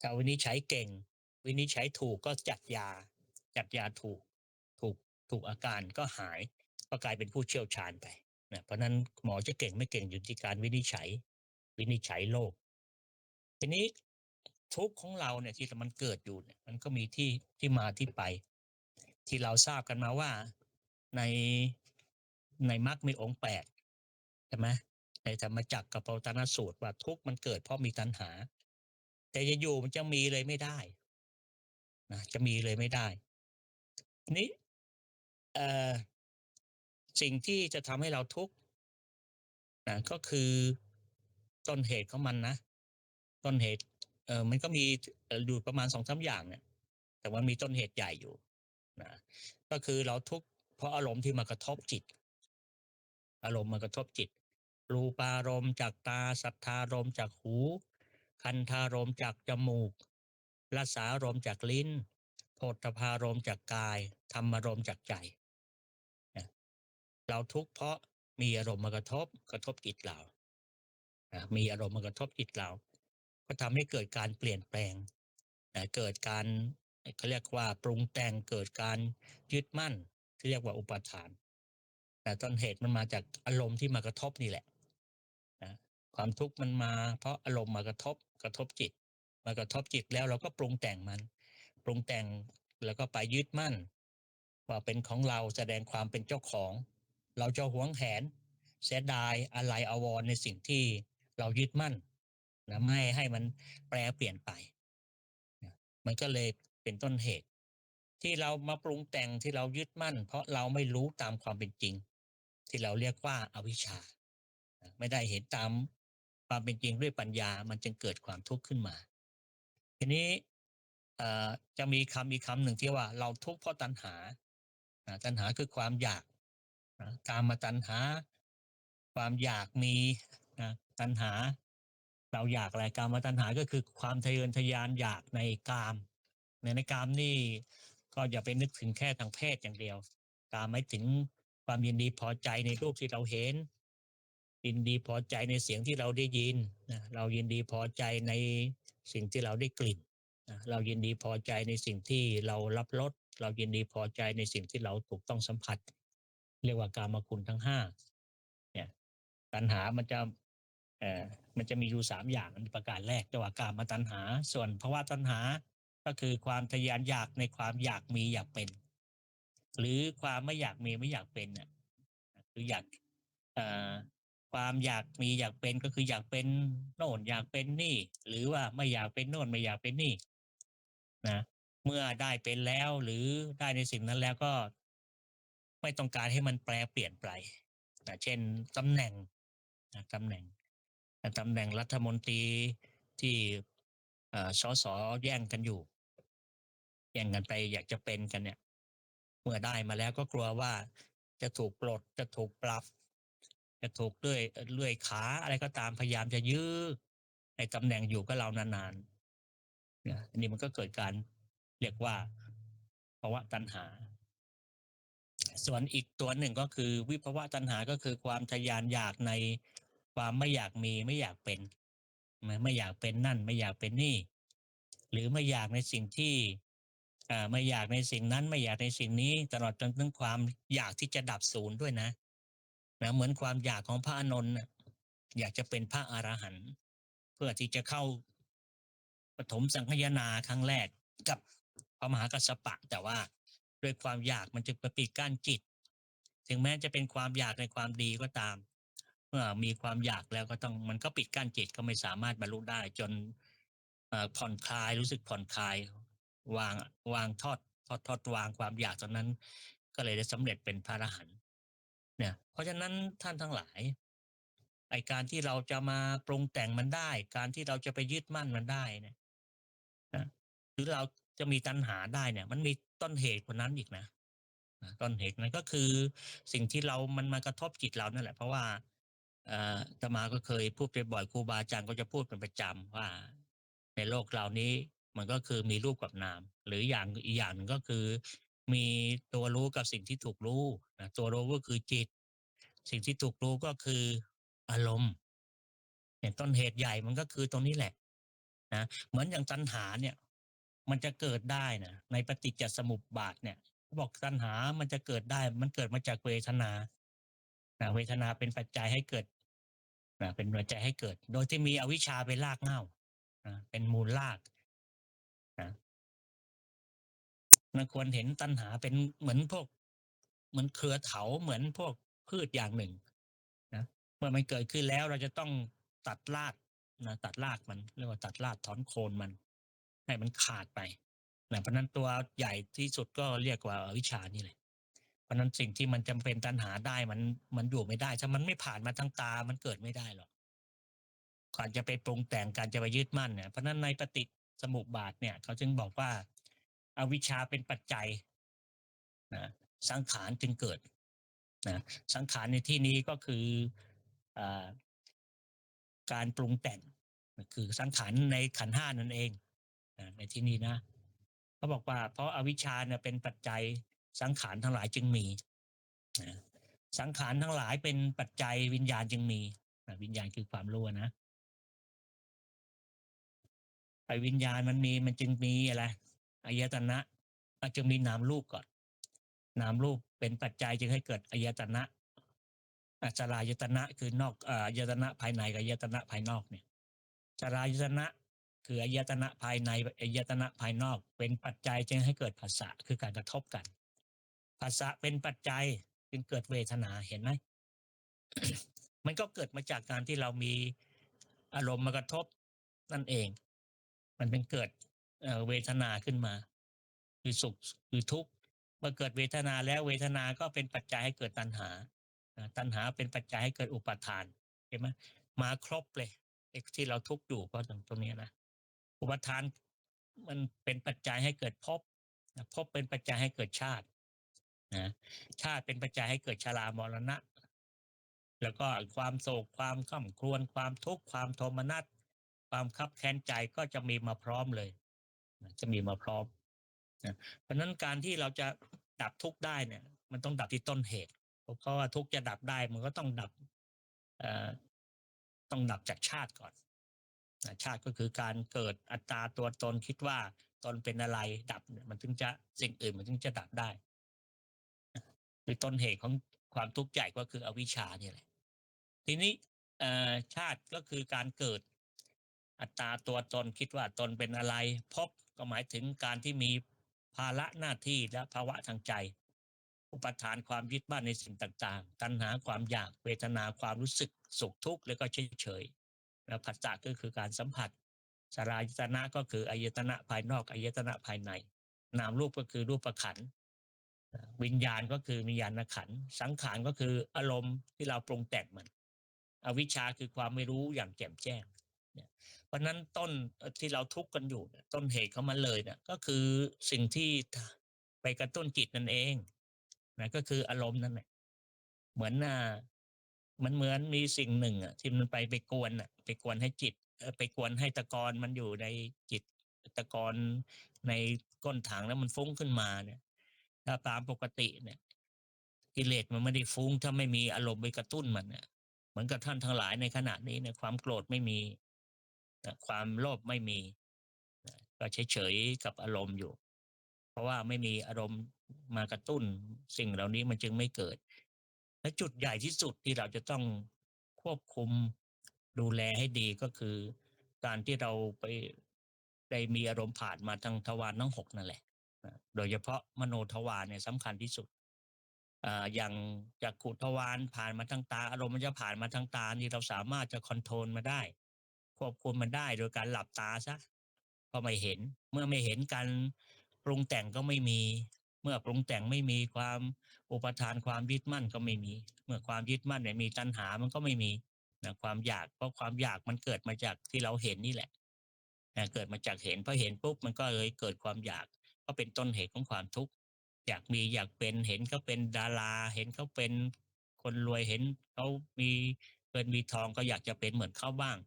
ถ้าวินิจฉัยเก่งวินิจฉัยถูกก็จัดยาถูกถูกอาการก็หายก็กลายเป็นผู้เชี่ยวชาญไปนะเพราะนั้นหมอจะเก่งไม่เก่งอยู่ที่การวินิจฉัยโรคทีนี้ทุกข์ของเราเนี่ยที่มันเกิดอยู่เนี่ยมันก็มีที่มาที่ไปที่เราทราบกันมาว่าในในมรรคมีองค์8ใช่ไหมในธรรมจักรกับปวัตตนสูตรว่าทุกข์มันเกิดเพราะมีตัณหาแต่อยู่ๆมันจะมีเลยไม่ได้ จะมีเลยไม่ได้ทีนี้เอ่อสิ่งที่จะทำให้เราทุกข์ก็คือต้นเหตุของมันนะต้นเหตุมันก็มีอยู่ประมาณ2-3อย่างเนี่ยแต่มันมีต้นเหตุใหญ่อยู่นะก็คือเราทุกข์เพราะอารมณ์ที่มากระทบจิตอารมณ์มากระทบจิตรูปารมณ์จากตาสัทธารมณ์จากหูคันธารมณ์จากจมูกรสารมณ์จากลิ้นโผฏฐัพพารมณ์จากกายธรรมารมณ์จากใจ เราทุกข์เพราะมีอารมณ์มากระทบจิตเรามีอารมณ์มากระทบจิตเราก็ทำให้เกิดการเปลี่ยนแปลงเกิดการเขาเรียกว่าปรุงแต่งเกิดการยึดมั่นที่เรียกว่าอุปาทาน แต่ต้นเหตุมันมาจากอารมณ์ที่มากระทบนี่แหละนะความทุกข์มันมาเพราะอารมณ์มากระทบจิตมากระทบจิตแล้วเราก็ปรุงแต่งมันปรุงแต่งแล้วก็ไปยึดมั่นว่าเป็นของเราแสดงความเป็นเจ้าของเราจะหวงแหนเสียดายอาลัยอาวรณ์ในสิ่งที่เรายึดมั่นนะไม่ให้มันแปรเปลี่ยนไปนะมันก็เลยเป็นต้นเหตุที่เรามาปรุงแต่งที่เรายึดมั่นเพราะเราไม่รู้ตามความเป็นจริงที่เราเรียกว่าอวิชชา ไม่ได้เห็นตามความเป็นจริงด้วยปัญญามันจึงเกิดความทุกข์ขึ้นมาทีนี้จะมีคำอีกคำหนึ่งที่ว่าเราทุกข์เพราะตัณหาตัณหาคือความอยากกามตัณหาความอยากมีนะตัณหาเราอยากอะไรกามตัณหาก็คือความทะเยอทะยานอยากในกามในกามนี่ก็อย่าไปนึกถึงแค่ทางเพศอย่างเดียวกามหมายถึงความยินดีพอใจในรูปที่เราเห็น ยินดีพอใจในเสียงที่เราได้ยินนะเรายินดีพอใจในสิ่งที่เราได้กลิ่นนะเรายินดีพอใจในสิ่งที่เรารับรสเรายินดีพอใจในสิ่งที่เราถูกต้องสัมผัสเรียกว่ากามคุณทั้ง5เนี่ยตัณหามันจะเอ่อมันจะมีอยู่3อย่างอันประการแรกเรียกว่ากามตัณหาส่วนภวตัณหาก็คือความทะยานอยากในความอยากมีอยากเป็นหรือความไม่อยากมีไม่อยากเป็นน่ะคืออยากเอ่อ ความอยากมีอยากเป็นก็คืออยากเป็นโน่นอยากเป็นนี่หรือว่าไม่อยากเป็นโน่นไม่อยากเป็นนี่นะเมื่อได้เป็นแล้วหรือได้ในสิ่งนั้นแล้วก็ไม่ต้องการให้มันแปรเปลี่ยนไปนะเช่นตำแหน่งตำแหน่งตำแหน่งรัฐมนตรีที่สสแย่งกันอยู่แย่งกันไปอยากจะเป็นกันเนี่ยเมื่อได้มาแล้วก็กลัวว่าจะถูกปลดจะถูกปรับ จะถูกเลื่อยขาอะไรก็ตามพยายามจะยื้อให้ตำแหน่งอยู่กับเรานานๆนะอันนี้มันก็เกิดการเรียกว่าภาวะตัณหาส่วนอีกตัวหนึ่งก็คือวิภวะตัณหาก็คือความทะยานอยากในความไม่อยากมีไม่อยากเป็นไม่อยากเป็นนั่นไม่อยากเป็นนี่หรือไม่อยากในสิ่งที่ไม่อยากในสิ่งนั้นไม่อยากในสิ่งนี้ตลอดจนถึงความอยากที่จะดับศูนย์ด้วยนะเหมือนความอยากของพระอานนท์น่ะอยากจะเป็นพระอรหันต์เพื่อที่จะเข้าปฐมสังฆายนาครั้งแรกกับพระมหากัสสปะแต่ว่าด้วยความอยากมันจึงไปปิดกั้นจิตถึงแม้จะเป็นความอยากในความดีก็ตามเมื่อมีความอยากแล้วก็ต้องมันก็ปิดกั้นจิตก็ไม่สามารถบรรลุได้จนผ่อนคลายรู้สึกผ่อนคลายวางวางทอดวางความอยากตอนนั้นก็เลยได้สำเร็จเป็นพระอรหันต์ เนี่ยเพราะฉะนั้นท่านทั้งหลายไอการที่เราจะมาปรุงแต่งมันได้การที่เราจะไปยึดมั่นมันได้เนี่ยนะหรือเราจะมีตัณหาได้เนี่ยมันมีต้นเหตุกว่านั้นอีกนะต้นเหตุนั้นก็คือสิ่งที่มันมากระทบจิตเรานั่นแหละเพราะว่าอาตมาก็เคยพูดบ่อยๆครูบาอาจารย์ก็จะพูดเป็นประจำว่าในโลกเรานี้มันก็คือมีรูปกับนามหรืออีกอย่างหนึ่งก็คือมีตัวรู้กับสิ่งที่ถูกรู้นะตัวรู้ก็คือจิตสิ่งที่ถูกรู้ก็คืออารมณ์เนี่ยต้นเหตุใหญ่มันก็คือตรงนี้แหละนะเหมือนอย่างตัณหาเนี่ยมันจะเกิดได้นะในปฏิจจสมุปบาทเนี่ยเขาบอกตัณหามันจะเกิดได้มันเกิดมาจากเวทนาเวทนาเป็นปัจจัยให้เกิดเป็นปัจจัยให้เกิดโดยที่มีอวิชชาเป็นรากเหง้าเป็นมูลรากนะมันควรเห็นตัณหาเป็นเหมือนพวกเหมือนเครือเถาเหมือนพวกพืชอย่างหนึ่งนะเมื่อมันเกิดขึ้นแล้วเราจะต้องตัดรากตัดรากมันเรียกว่าตัดรากถอนโคนมันให้มันขาดไปนะเพราะนั้นตัวใหญ่ที่สุดก็เรียกว่าอวิชชานี่แหละเพราะนั้นสิ่งที่มันจำเป็นตัณหาได้มันอยู่ไม่ได้ถ้ามันไม่ผ่านมาทางตามันเกิดไม่ได้หรอก ก่อนจะไปปรุงแต่งการจะไปยึดมั่นเนี่ยเพราะฉะนั้นในปฏิสมุปบาทเนี่ยเขาจึงบอกว่าอวิชชาเป็นปัจจัยนะสังขารจึงเกิดนะสังขารในที่นี้ก็คืออาการปรุงแต่งคือสังขารในขันธ์ห้านั่นเองในที่นี้นะเขาบอกว่าเพราะอวิชชาเนี่ยเป็นปัจจัยสังขารทั้งหลายจึงมีนะสังขารทั้งหลายเป็นปัจจัยวิญญาณจึงมีวิญญาณคือความรู้นะ ไอ้วิญญาณมันจึงมีอะไรอายตนะจึงมีนามรูปก่อนนามรูปเป็นปัจจัยจึงให้เกิดอายตนะ สลายตนะคือนอกอายตนะภายในกับอายตนะภายนอกเนี่ยสลายตนะคืออายตนะภายในอายตนะภายนอกเป็นปัจจัยจึงให้เกิดผัสสะคือการกระทบกันผัสสะเป็นปัจจัยจึงเกิดเวทนาเห็นไหมมันก็เกิดมาจากการที่เรามีอารมณ์มากระทบนั่นเองมันเป็นเกิดเวทนาขึ้นมาคือสุขคือทุกข์เมื่อเกิดเวทนาแล้วเวทนาก็เป็นปัจจัยให้เกิดตัณหาตัณหาเป็นปัจจัยให้เกิดอุปาทานเห็นไหมมาครบเลยไอ้ที่เราทุกข์อยู่ก็ตรงนี้นะอุปาทานมันเป็นปัจจัยให้เกิดภพภพเป็นปัจจัยให้เกิดชาตินะชาติเป็นปัจจัยให้เกิดชรามรณะแล้วก็ความโศกความคร่ำครวญความทุกข์ความโทมนัสความคับแค้นใจก็จะมีมาพร้อมเลยจะมีมาพร้อมนะเพราะนั้นการที่เราจะดับทุกข์ได้เนี่ยมันต้องดับที่ต้นเหตุเพราะว่าทุกข์จะดับได้มันก็ต้องดับเอ่อต้องดับจากชาติก่อนชาติก็คือการเกิดอัตตาตัวตนคิดว่าตนเป็นอะไรดับมันถึงจะสิ่งอื่นมันถึงจะดับได้คือต้นเหตุของความทุกข์ใหญ่ก็คืออวิชชาเนี่ยแหละทีนี้ชาติก็คือการเกิดอัตตาตัวตนคิดว่าตนเป็นอะไรภพก็หมายถึงการที่มีภาระหน้าที่และภาวะทางใจอุปทานความยึดมั่นในสิ่งต่างๆตัณหาความอยากเวทนาความรู้สึกสุขทุกข์แล้วก็เฉยๆแล้วผัสสะก็คือการสัมผัสสลายตนะก็คืออายตนะภายนอกอายตนะภายในนามรูปก็คือรูปขันธ์วิญญาณก็คือวิญญาณขันธ์สังขารก็คืออารมณ์ที่เราปรุงแต่งมันอวิชชาคือความไม่รู้อย่างแจ่มแจ้งเนี่ยเพราะนั้นต้นที่เราทุกข์กันอยู่เนี่ยต้นเหตุของมันเลยเนี่ยก็คือสิ่งที่ไปกระตุ้นจิตนั่นเองนะก็คืออารมณ์นั่นแหละเหมือนมันเหมือนมีสิ่งหนึ่งที่มันไปกวนไปกวนให้จิตไปกวนให้ตะกอนมันอยู่ในจิตตะกอนในก้นถังแล้วมันฟุ้งขึ้นมาเนี่ยถ้าตามปกติเนี่ยกิเลสมันไม่ได้ฟุ้งถ้าไม่มีอารมณ์ไปกระตุ้นมันเนี่ยเหมือนกับท่านทั้งหลายในขณะนี้เนี่ยความโกรธไม่มีความโลภไม่มีก็เฉยๆกับอารมณ์อยู่เพราะว่าไม่มีอารมณ์มากระตุ้นสิ่งเหล่านี้มันจึงไม่เกิดและจุดใหญ่ที่สุดที่เราจะต้องควบคุมดูแลให้ดีก็คือการที่เราไปได้มีอารมณ์ผ่านมาทางทวารทั้ง6นั่นแหละโดยเฉพาะมโนทวารเนี่ยสำคัญที่สุดอย่างจักขุทวารผ่านมาทางตาอารมณ์มันจะผ่านมาทางตานี่เราสามารถจะคอนโทรลมาได้ควบคุมมันได้โดยการหลับตาซะก็ไม่เห็นเมื่อไม่เห็นการปรุงแต่งก็ไม่มีเมื่อปรุงแต่งไม่มีความอุปทานความยึดมั่นก็ไม่มีเมื่อความยึดมั่นไม่มีตัณหามันก็ไม่มีความอยากเพราะความอยากมันเกิดมาจากที่เราเห็นนี่แหละเกิดมาจากเห็นพอเห็นปุ๊บมันก็เลยเกิดความอยากก็เป็นต้นเหตุของความทุกข์อยากมีอยากเป็นเห็นเขาเป็นดาราเห็นเขาเป็นคนรวยเห็นเขามีเงินมีทองก็อยากจะเป็นเหมือนเขาบ้าง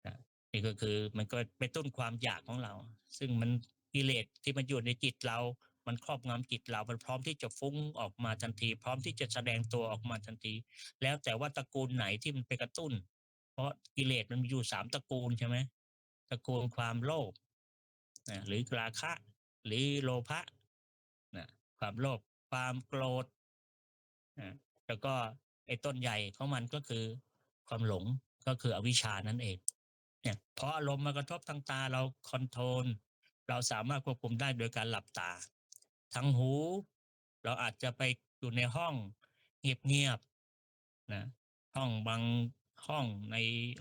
นะนี่ก็คือมันก็เป็นต้นความอยากของเราซึ่งมันกิเลสที่มันอยู่ในจิตเรามันครอบงำจิตเรามันพร้อมที่จะฟุ้งออกมาทันทีพร้อมที่จะแสดงตัวออกมาทันทีแล้วแต่ว่าตระกูลไหนที่มันไปกระตุ้นเพราะกิเลสมันมีอยู่3ตระกูลใช่ไหมตระกูลความโลภหรือราคะหรือโลภะนะความโลภความโกรธนะแล้วก็ไอ้ต้นใหญ่ของมันก็คือความหลงก็คืออวิชชานั่นเองเนี่ยพออารมณ์มากระทบทางตาเราคอนโทรลเราสามารถควบคุมได้โดยการหลับตาทางหูเราอาจจะไปอยู่ในห้องเงียบๆนะห้องบางห้องใน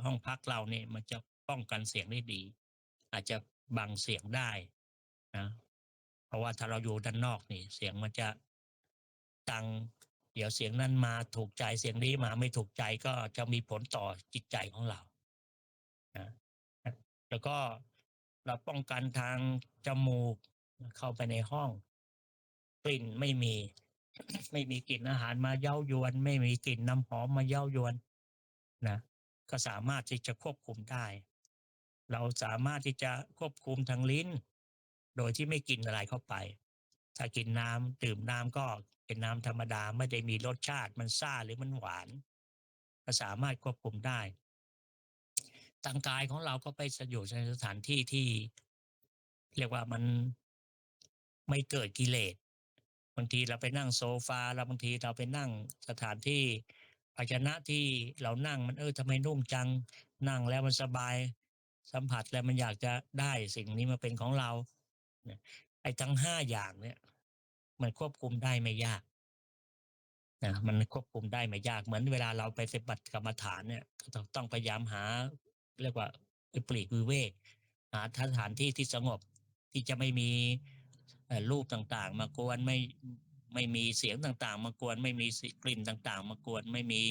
ห้องพักเราเนี่ยมันจะป้องกันเสียงได้ดีอาจจะบังเสียงได้นะเพราะว่าถ้าเราอยู่ด้านนอกนี่เสียงมันจะดังเดี๋ยวเสียงนั้นมาถูกใจเสียงนี้มาไม่ถูกใจก็จะมีผลต่อจิตใจของเรานะแล้วก็เราป้องกันทางจมูกเข้าไปในห้องกลิ่นไม่มีไม่มีกลิ่นอาหารมาเย้ายวนไม่มีกลิ่นน้ำหอมมาเย้ายวนนะก็สามารถที่จะควบคุมได้เราสามารถที่จะควบคุมทางลิ้นโดยที่ไม่กินอะไรเข้าไปถ้ากินน้ำดื่มน้ำก็เป็นน้ำธรรมดาไม่ได้มีรสชาติมันซ่าหรือมันหวานก็สามารถควบคุมได้ทางกายของเราก็ไปอยู่ในสถานที่ที่เรียกว่ามันไม่เกิดกิเลสบางทีเราไปนั่งโซฟาแล้วบางทีเราไปนั่งสถานที่ ภาชนะที่เรานั่งมันทำไมนุ่มจังนั่งแล้วมันสบายสัมผัสแล้วมันอยากจะได้สิ่งนี้มาเป็นของเราเนี่ยไอ้ทั้ง5อย่างเนี่ยมันควบคุมได้ไม่ยากนะมันควบคุมได้ไม่ยากเหมือนเวลาเราไปปฏิบัติกรรมฐานเนี่ยก็ต้องพยายามหาเรียกว่าปลีกวิเวกหาสถานที่ที่สงบที่จะไม่มีรูปต่างๆมากวนไม่มีเสียงต่างๆมากวนไม่มีกลิ่นต่างๆมากวนไม่มี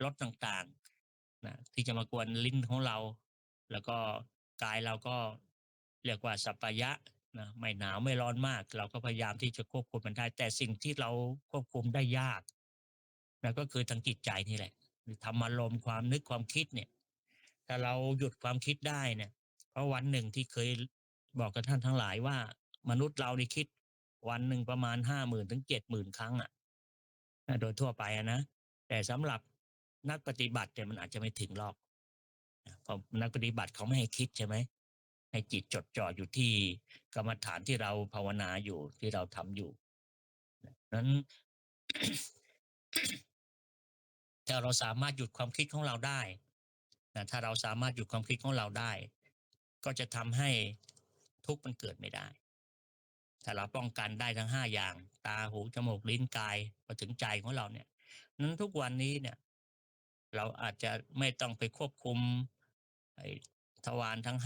รสต่างๆนะที่จะมากวนลิ้นของเราแล้วก็กายเราก็เรียกว่าสัปปายะนะไม่หนาวไม่ร้อนมากเราก็พยายามที่จะควบคุมมันได้แต่สิ่งที่เราควบคุมได้ยากนะก็คือทางจิตใจนี่แหละธรรมารมณ์ความนึกความคิดเนี่ยถ้าเราหยุดความคิดได้เนี่ยเพราะวันหนึ่งที่เคยบอกกับท่านทั้งหลายว่ามนุษย์เรานี่คิดวันหนึ่งประมาณ50,000ถึง70,000ครั้งอะโดยทั่วไปอะนะแต่สำหรับนักปฏิบัติเนี่ยมันอาจจะไม่ถึงหรอกเพราะนักปฏิบัติเขาไม่ให้คิดใช่ไหมให้จิตจดจ่ออยู่ที่กรรมฐานที่เราภาวนาอยู่ที่เราทำอยู่นั้น ถ้าเราสามารถหยุดความคิดของเราได้ถ้าเราสามารถหยุดความคิดของเราได้ก็จะทำให้ทุกข์มันเกิดไม่ได้ถ้าเราป้องกันได้ทั้ง5อย่างตาหูจมูกลิ้นกายมาถึงใจของเราเนี่ยนั้นทุกวันนี้เนี่ยเราอาจจะไม่ต้องไปควบคุมไอ้ทวารทั้ง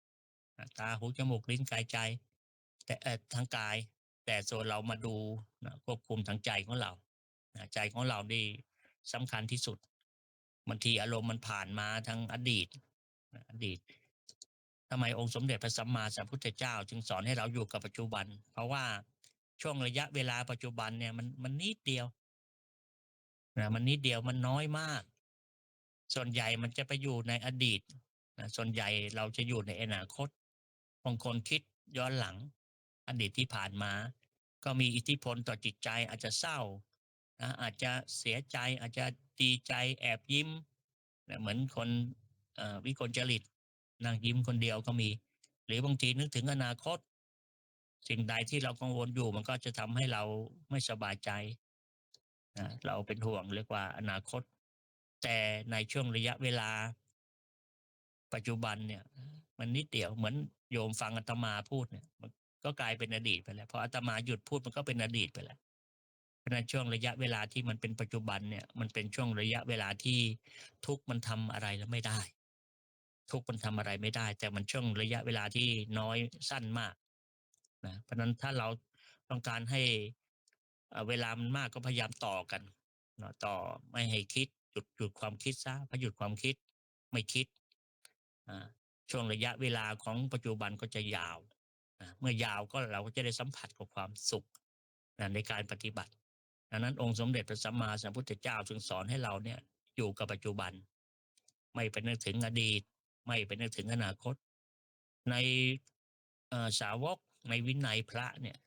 5ตาหูจมูกลิ้นกายใจแต่ทั้งกายแต่ส่วนเรามาดูควบคุมทางใจของเราใจของเรานี่สำคัญที่สุดบางทีอารมณ์มันผ่านมาทางอดีตอดีตทำไมองค์สมเด็จพระสัมมาสัมพุทธเจ้าจึงสอนให้เราอยู่กับปัจจุบันเพราะว่าช่วงระยะเวลาปัจจุบันเนี่ยมันนิดเดียวมันนิดเดียวมันน้อยมากส่วนใหญ่มันจะไปอยู่ในอดีตส่วนใหญ่เราจะอยู่ในอนาคตบางคนคิดย้อนหลังอดีตที่ผ่านมาก็มีอิทธิพลต่อจิตใจอาจจะเศร้าอาจจะเสียใจอาจจะดีใจแอบยิ้มเหมือนคนวิกลจริตนั่งยิ้มคนเดียวก็มีหรือบางทีนึกถึงอนาคตสิ่งใดที่เรากังวลอยู่มันก็จะทำให้เราไม่สบายใจเราเป็นห่วงเรียกว่าอนาคตแต่ในช่วงระยะเวลาปัจจุบันเนี่ยมันนิดเดียวเหมือนโยมฟังอาตมาพูดเนี่ยมันก็กลายเป็นอดีตไปแล้วพออาตมาหยุดพูดมันก็เป็นอดีตไปแล้วเพราะฉะนั้นช่วงระยะเวลาที่มันเป็นปัจจุบันเนี่ยมันเป็นช่วงระยะเวลาที่ทุกข์มันทำอะไรแล้วไม่ได้ทุกข์มันทำอะไรไม่ได้แต่มันช่วงระยะเวลาที่น้อยสั้นมากเพราะฉะนั้นถ้าเราต้องการให้เวลามันมากก็พยายามต่อกันต่อไม่ให้คิดหยุดความคิดซะพอหยุดความคิดไม่คิดอ่าช่วงระยะเวลาของปัจจุบันก็จะยาวเมื่อยาวก็เราก็จะได้สัมผัสกับความสุขในการปฏิบัติดังนั้นองค์สมเด็จพระสัมมาสัมพุทธเจ้าจึงสอนให้เราเนี่ยอยู่กับปัจจุบันไม่ไปนึกถึงอดีตไม่ไปนึกถึงอนาคตในสาวกในวินัยพระเนี่ย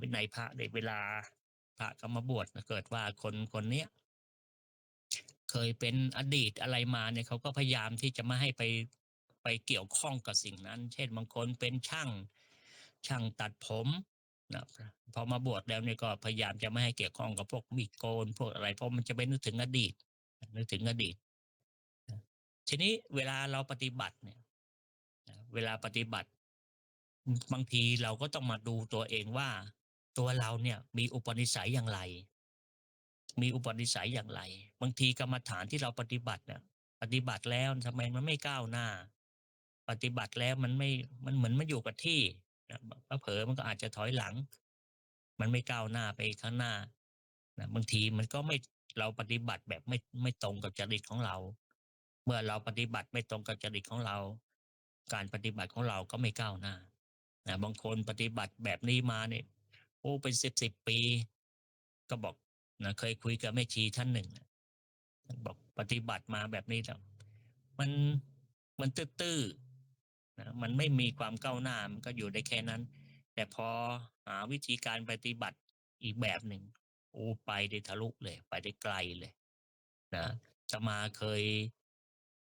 วินัยพระในเวลาพระก็มาบวชเกิดว่าคนเนี้ยเคยเป็นอดีตอะไรมาเนี่ยเขาก็พยายามที่จะไม่ให้ไปเกี่ยวข้องกับสิ่งนั้นเช่นบางคนเป็นช่างตัดผมนะพอมาบวชแล้วเนี่ยก็พยายามจะไม่ให้เกี่ยวข้องกับพวกมีดโกนพวกอะไรเพราะมันจะไปนึกถึงอดีตนึกถึงอดีตทีนี้เวลาเราปฏิบัติเนี่ยเวลาปฏิบัติบางทีเราก็ต้องมาดูตัวเองว่าตัวเราเนี่ยมีอุปนิสัยอย่างไร มีอุปนิสัยอย่างไรบางทีกรรมฐานที่เราปฏิบัติเนี่ยปฏิบัติแล้วทำไมมันไม่ก้าวหน้าปฏิบัติแล้วมันเหมือนมันอยู่กับที่นะเผลอๆมันก็อาจจะถอยหลังมันไม่ก้าวหน้าไปข้างหน้าบางทีมันก็ไม่เราปฏิบัติแบบไม่ตรงกับจริตของเราเมื่อเราปฏิบัติไม่ตรงกับจริตของเราการปฏิบัติของเราก็ไม่ก้าวหน้าบางคนปฏิบัติแบบนี้มาเนี่ยโอ้เป็น10ปีก็บอก เคยคุยกับแม่ชีท่านหนึ่งท่านบอกปฏิบัติมาแบบนี้แล้วมันมันตื้อๆมันไม่มีความก้าวหน้ามันก็อยู่ได้แค่นั้นแต่พอหาวิธีการปฏิบัติอีกแบบหนึ่งโอ้ไปได้ทะลุเลยไปได้ไกลเลยนะอาตมาเคย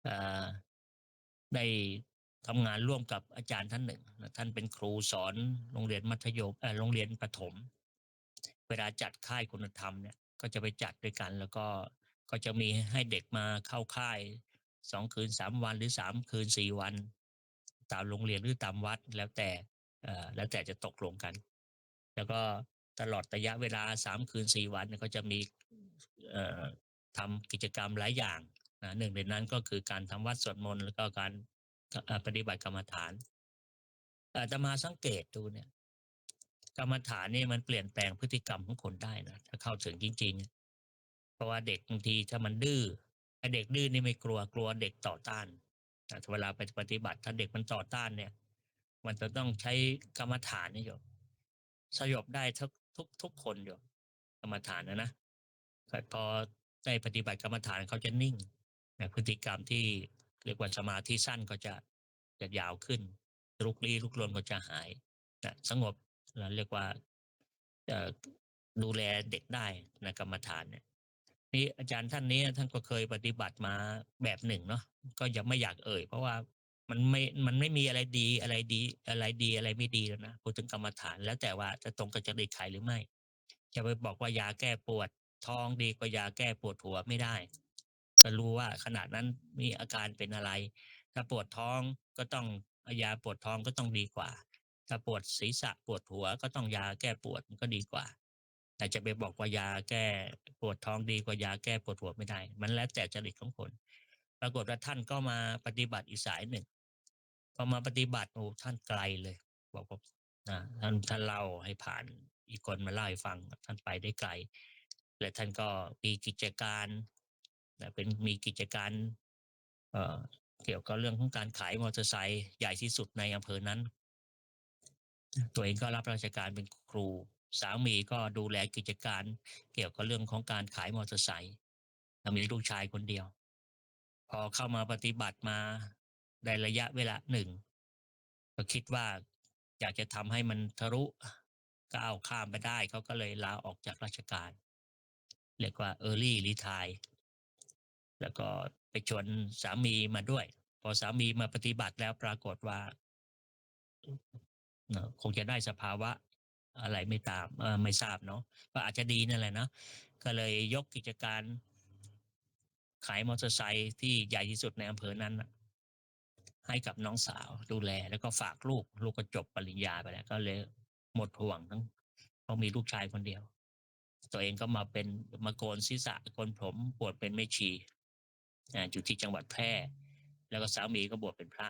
อ่าได้ทำงานร่วมกับอาจารย์ท่านหนึ่งท่านเป็นครูสอนโรงเรียนมัธยมโรงเรียนประถมเวลาจัดค่ายคุณธรรมเนี่ย ก็จะไปจัดด้วยกัน แล้วก็จะมีให้เด็กมาเข้าค่าย2คืน3วันหรือ3คืน4วันตามโรงเรียนหรือตามวัดแล้วแต่จะตกลงกันแล้วก็ตลอดระยะเวลา3คืน4วันเนี่ยก็จะมีเอ่อทำกิจกรรมหลายอย่างหนึ่งในนั้นก็คือการทำวัดสวดมนต์แล้วก็การปฏิบัติกรรมฐานอาตมาสังเกตดูเนี่ยกรรมฐานนี่มันเปลี่ยนแปลงพฤติกรรมของคนได้นะถ้าเข้าถึงจริงๆเพราะว่าเด็กบางทีถ้ามันดื้อไอ้เด็กดื้อนี่ไม่กลัวเด็กต่อต้านแต่เวลาไปปฏิบัติถ้าเด็กมันต่อต้านเนี่ยมันจะต้องใช้กรรมฐานนี่โยมสยบได้ทุกคนโยมกรรมฐานนะแต่พอได้ปฏิบัติกรรมฐานเขาจะนิ่งพฤติกรรมที่เรียกว่าสมาธิสั้นก็จะยาวขึ้นลุกลี้ลุกลนก็จะหายสงบเราเรียกว่าเอ่อดูแลเด็กได้นะกรรมฐานเนี่ยนี่อาจารย์ท่านนี้ท่านก็เคยปฏิบัติมาแบบหนึ่งเนาะก็ยังไม่อยากเอ่ยเพราะว่ามันไม่มีอะไรดีอะไรไม่ดีแล้วนะพูดถึงกรรมฐานแล้วแต่ว่าจะตรงกับจริตใครหรือไม่จะไปบอกว่ายาแก้ปวดท้องดีกว่ายาแก้ปวดหัวไม่ได้ก็รู้ว่าขณะนั้นมีอาการเป็นอะไรถ้าปวดท้องก็ต้องยาปวดท้องก็ต้องดีกว่าถ้าปวดศีรษะปวดหัวก็ต้องยาแก้ปวดมันก็ดีกว่าแต่จะไปบอกว่ายาแก้ปวดท้องดีกว่ายาแก้ปวดหัวไม่ได้มันแล้วแต่จริตของคนปรากฏว่าท่านก็มาปฏิบัติอีกสายหนึ่งพอมาปฏิบัติโอ้ท่านไกลเลยบอกว่าท่านเล่าให้ผ่านอีกคนมาเล่าให้ฟังท่านไปได้ไกลและท่านก็มีกิจการมีกิจการเอ่อเกี่ยวกับเรื่องของการขายมอเตอร์ไซค์ใหญ่ที่สุดในอำเภอนั้นตัวเองก็รับราชการเป็นครูสามีก็ดูแลกิจการเกี่ยวกับเรื่องของการขายมอเตอร์ไซค์มีลูกชายคนเดียวพอเข้ามาปฏิบัติมาได้ระยะเวลาหนึ่งก็คิดว่าอยากจะทำให้มันทะลุก้าวข้ามไปได้เขาก็เลยลาออกจากราชการเรียกว่า Early Retire แล้วก็ไปชวนสามีมาด้วยพอสามีมาปฏิบัติแล้วปรากฏว่าคงจะได้สภาวะอะไรไม่ทราบเนาะก็อาจจะดีนั่นแหละเนาะก็เลยยกกิจการขายมอเตอร์ไซค์ที่ใหญ่ที่สุดในอำเภอนั้นให้กับน้องสาวดูแลแล้วก็ฝากลูกก็จบปริญญาไปแล้วก็เลยหมดห่วงทั้งเพราะมีลูกชายคนเดียวตัวเองก็มาโกนศีรษะโกนผมบวชเป็นแม่ชีอยู่ที่จังหวัดแพร่แล้วก็สามีก็บวชเป็นพระ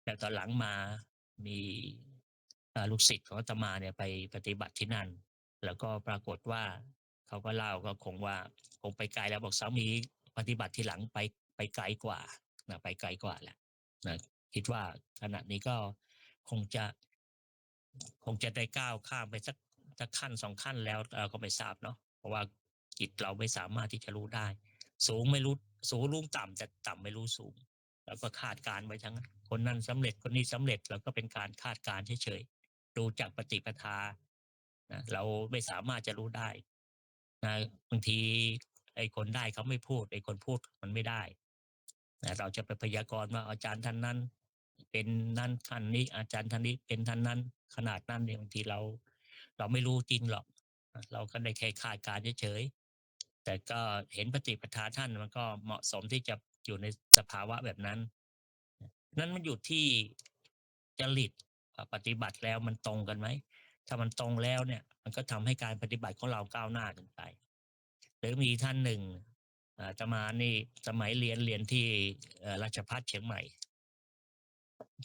แต่ตอนหลังมามีลูกศิษย์ของอาตมาเนี่ยไปปฏิบัติที่นั่นแล้วก็ปรากฏว่าเขาก็เล่าก็คงไปไกลแล้วบอกสามีปฏิบัติทีหลังไปไกลกว่าไปไกลกว่าแหละนะคิดว่าขณะนี้ก็คงจะคงจะได้ก้าวข้ามไปสักขั้น2ขั้นแล้วเราก็ไม่ทราบเนาะเพราะว่าจิตเราไม่สามารถที่จะรู้ได้สูงไม่รู้สูงรู้ต่ำแต่ต่ำไม่รู้สูงแล้วก็คาดการไว้ทั้งนั้นคนนั้นสำเร็จคนนี้สำเร็จแล้วก็เป็นการคาดการเฉยๆดูจากปฏิปทานะเราไม่สามารถจะรู้ได้นะบางทีไอ้คนได้เขาไม่พูดไอ้คนพูดมันไม่ได้นะเราจะไปพยากรณ์ว่าอาจารย์ท่านนั้นเป็นนั้นท่านนี้อาจารย์ท่านนี้เป็นท่านนั้นขนาดนั้นเนี่ยบางทีเราไม่รู้จริงหรอกเราก็ได้แค่คาดการณ์เฉยๆแต่ก็เห็นปฏิปทาท่านมันก็เหมาะสมที่จะอยู่ในสภาวะแบบนั้นนั้นมันอยู่ที่จริตปฏิบัติแล้วมันตรงกันไหมถ้ามันตรงแล้วเนี่ยมันก็ทำให้การปฏิบัติของเราก้าวหน้าขึ้นไปหรือมีท่านหนึ่งอาตมานี่สมัยเรียนที่ราชภัฏเชียงใหม่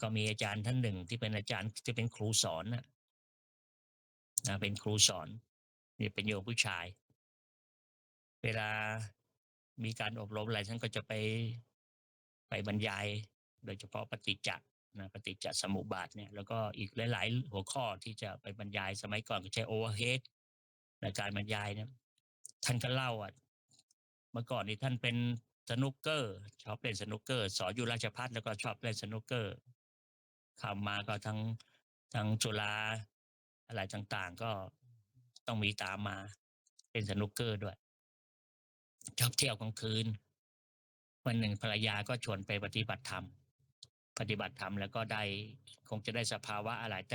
ก็มีอาจารย์ท่านหนึ่งที่เป็นอาจารย์ที่เป็นครูสอนเป็นครูสอนนี่เป็นโยมผู้ชายเวลามีการอบรมอะไรท่านก็จะไปบรรยายโดยเฉพาะปฏิจจปฏิจจสมุปบาทเนี่ยแล้วก็อีกหลายๆหัวข้อที่จะไปบรรยายสมัยก่อนก็ใช้โอเวอร์เฮดในการบรรยายเนี่ยท่านก็เล่าเมื่อก่อนนี่ท่านเป็นสนุกเกอร์ชอบเล่นสนุกเกอร์สอนอยู่ราชภัฏแล้วก็ชอบเล่นสนุกเกอร์เข้ามาก็ทั้งจุฬาอะไรต่างๆก็ต้องมีตามมาเป็นสนุกเกอร์ด้วยชอบเที่ยวกลางคืนวันหนึ่งภรรยาก็ชวนไปปฏิบัติธรรมแล้วก็ได้คงจะได้สภาวะอะไรแ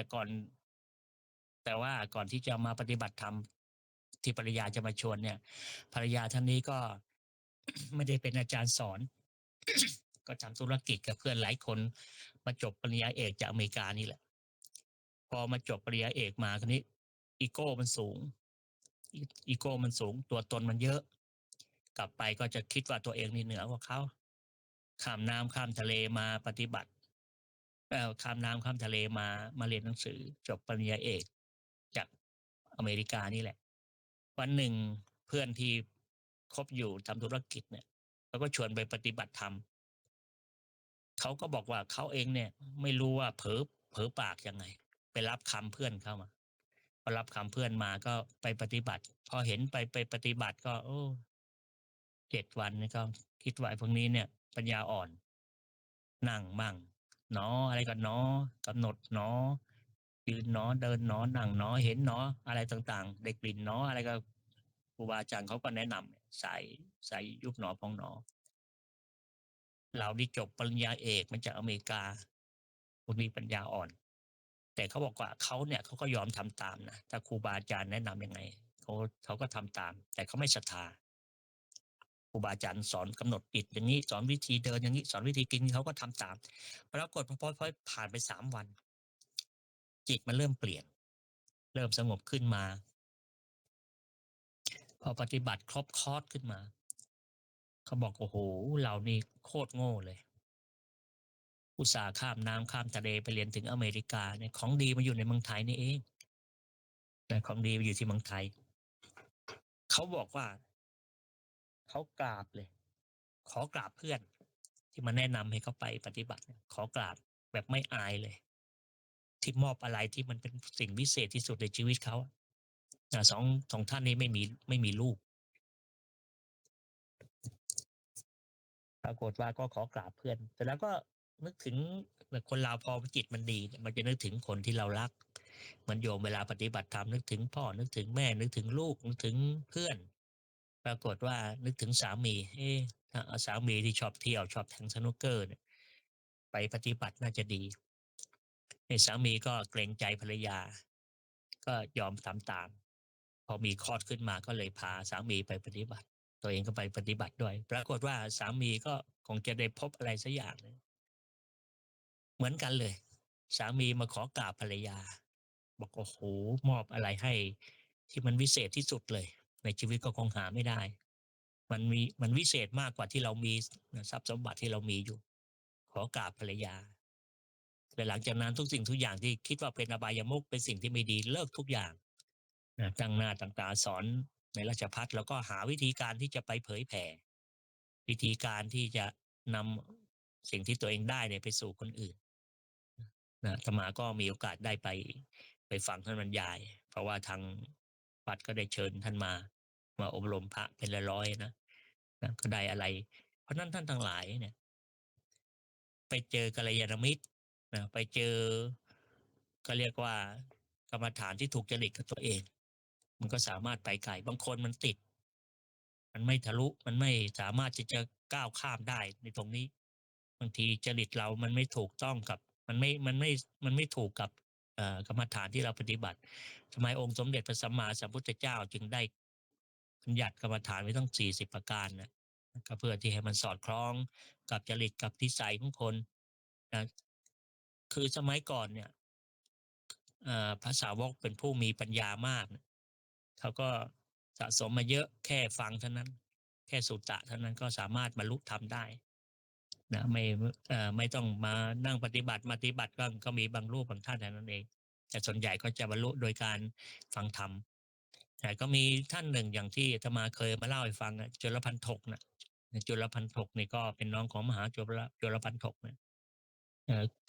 ต่ว่าก่อนที่จะมาปฏิบัติธรรม ที่ภรรยาจะมาชวนเนี่ยภรรยาท่านนี้ก็ ไม่ได้เป็นอาจารย์สอน ก็ทำธุรกิจกับเพื่อนหลายคนมาจบปริญญาเอกจากอเมริกานี่แหละพอมาจบปริญญาเอกมาคราวนี้อีโก้มันสูงอีโก้มันสูงตัวตนมันเยอะกลับไปก็จะคิดว่าตัวเองนี่เหนือกว่าเขาข้ามน้ำข้ามทะเลมาปฏิบัติข้ามน้ำข้ามทะเลมาเรียนหนังสือจบปริญญาเอกจากอเมริกานี่แหละวันหนึ่งเพื่อนที่คบอยู่ทำธุรกิจเนี่ยเขาก็ชวนไปปฏิบัติธรรมเขาก็บอกว่าเขาเองเนี่ยไม่รู้ว่าเผลอปากยังไงไปรับคำเพื่อนเข้ามาพอรับคำเพื่อนมาก็ไปปฏิบัติพอเห็นไปปฏิบัติก็โอ้7 วันนี่ก็คิดว่าไอ้พวกนี้เนี่ยปัญญาอ่อนนั่งมั่งหนออะไรก็หนอกำหนดหนอยืนหนอเดินหนอนั่งหนอเห็นหนออะไรต่างๆได้กลิ่นหนออะไรก็ครูบาอาจารย์เขาก็แนะนำใส่ยุบหนอพองหนอเราที่จบปริญญาเอกมาจากอเมริกาคุณมีปัญญาอ่อนแต่เขาบอกว่าเขาเนี่ยเขาก็ยอมทำตามนะถ้าครูบาอาจารย์แนะนำยังไงเขาก็ทำตามแต่เขาไม่ศรัทธาครูบาอาจารย์สอนกำหนดจิตอย่างนี้สอนวิธีเดินอย่างนี้สอนวิธีกินเขาก็ทำตามปรากฏพอผ่านไป3 วันจิตมันเริ่มเปลี่ยนเริ่มสงบขึ้นมาพอปฏิบัติครบคอร์สขึ้นมาเขาบอกโอ้โหเรานี่โคตรโง่เลยอุตส่าห์ข้ามน้ำข้ามทะเลไปเรียนถึงอเมริกาเนี่ยของดีมาอยู่ในเมืองไทยนี่เองแต่ของดีมาอยู่ที่เมืองไทยเขาบอกว่าเขากราบเลยขอกราบเพื่อนที่มาแนะนำให้เขาไปปฏิบัติขอกราบแบบไม่อายเลยที่มอบอะไรที่มันเป็นสิ่งวิเศษที่สุดในชีวิตเขาสองท่านนี้ไม่มีลูกปรากฏว่าก็ขอกราบเพื่อนแต่แล้วก็นึกถึงคนเราพอจิตมันดีมันจะนึกถึงคนที่เรารักเหมือนโยมเวลาปฏิบัติธรรมนึกถึงพ่อนึกถึงแม่นึกถึงลูกนึกถึงเพื่อนปรากฏว่านึกถึงสามีถ้าสามีที่ชอบเที่ยวชอบแทงสนุกเกอร์เนี่ยไปปฏิบัติน่าจะดีสามีก็เกรงใจภรรยาก็ยอมทำตามพอมีคลอดขึ้นมาก็เลยพาสามีไปปฏิบัติตัวเองก็ไปปฏิบัติด้วยปรากฏว่าสามีก็คงจะได้พบอะไรสักอย่างหนึ่งเหมือนกันเลยสามีมาขอกราบภรรยาบอกโอ้โหมอบอะไรให้ที่มันวิเศษที่สุดเลยในชีวิตก็คงหาไม่ได้มันวิเศษมากกว่าที่เรามีทรัพย์สมบัติที่เรามีอยู่ขอกราบภรรยาแต่หลังจากนั้นทุกสิ่งทุกอย่างที่คิดว่าเป็นอบายมุขเป็นสิ่งที่ไม่ดีเลิกทุกอย่างตั้งหน้าตั้งตาสอนในราชพัฒแล้วก็หาวิธีการที่จะไปเผยแผ่วิธีการที่จะนำสิ่งที่ตัวเองได้เนี่ยไปสู่คนอื่นอาตมาก็มีโอกาสได้ไปฟังท่านบรรยายเพราะว่าทางวัดก็ได้เชิญท่านมาอบรมพระเป็นร้อยๆนะก็ได้อะไรเพราะนั้นท่านทั้งหลายเนี่ยไปเจอกัลยาณมิตรไปเจอก็เรียกว่ากรรมฐานที่ถูกจริตกับตัวเองมันก็สามารถไปไกลบางคนมันติดมันไม่ทะลุมันไม่สามารถที่จะก้าวข้ามได้ในตรงนี้บางทีจริตเรามันไม่ถูกต้องกับมันไม่ถูกกับกรรมฐานที่เราปฏิบัติทำไมองค์สมเด็จพระสัมมาสัมพุทธเจ้าจึงได้บัญญัติกรรมฐานไว้ตั้ง40ประการนะก็เพื่อที่ให้มันสอดคล้องกับจริตกับนิสัยของคนนะคือสมัยก่อนเนี่ยพระสาวกเป็นผู้มีปัญญามากเขาก็สะสมมาเยอะแค่ฟังเท่านั้นแค่สุตตะเท่านั้นก็สามารถบรรลุธรรมได้นะไม่ต้องมานั่งปฏิบัติก็มีบางรูปบางท่านเท่านั้นเองแต่ส่วนใหญ่ก็จะบรรลุโดยการฟังธรรมแต่ก็มีท่านหนึ่งอย่างที่อาตมาเคยมาเล่าให้ฟังจุลพันธกนะจุลพันธกนี่ก็เป็นน้องของมหาจุลพันธกนะ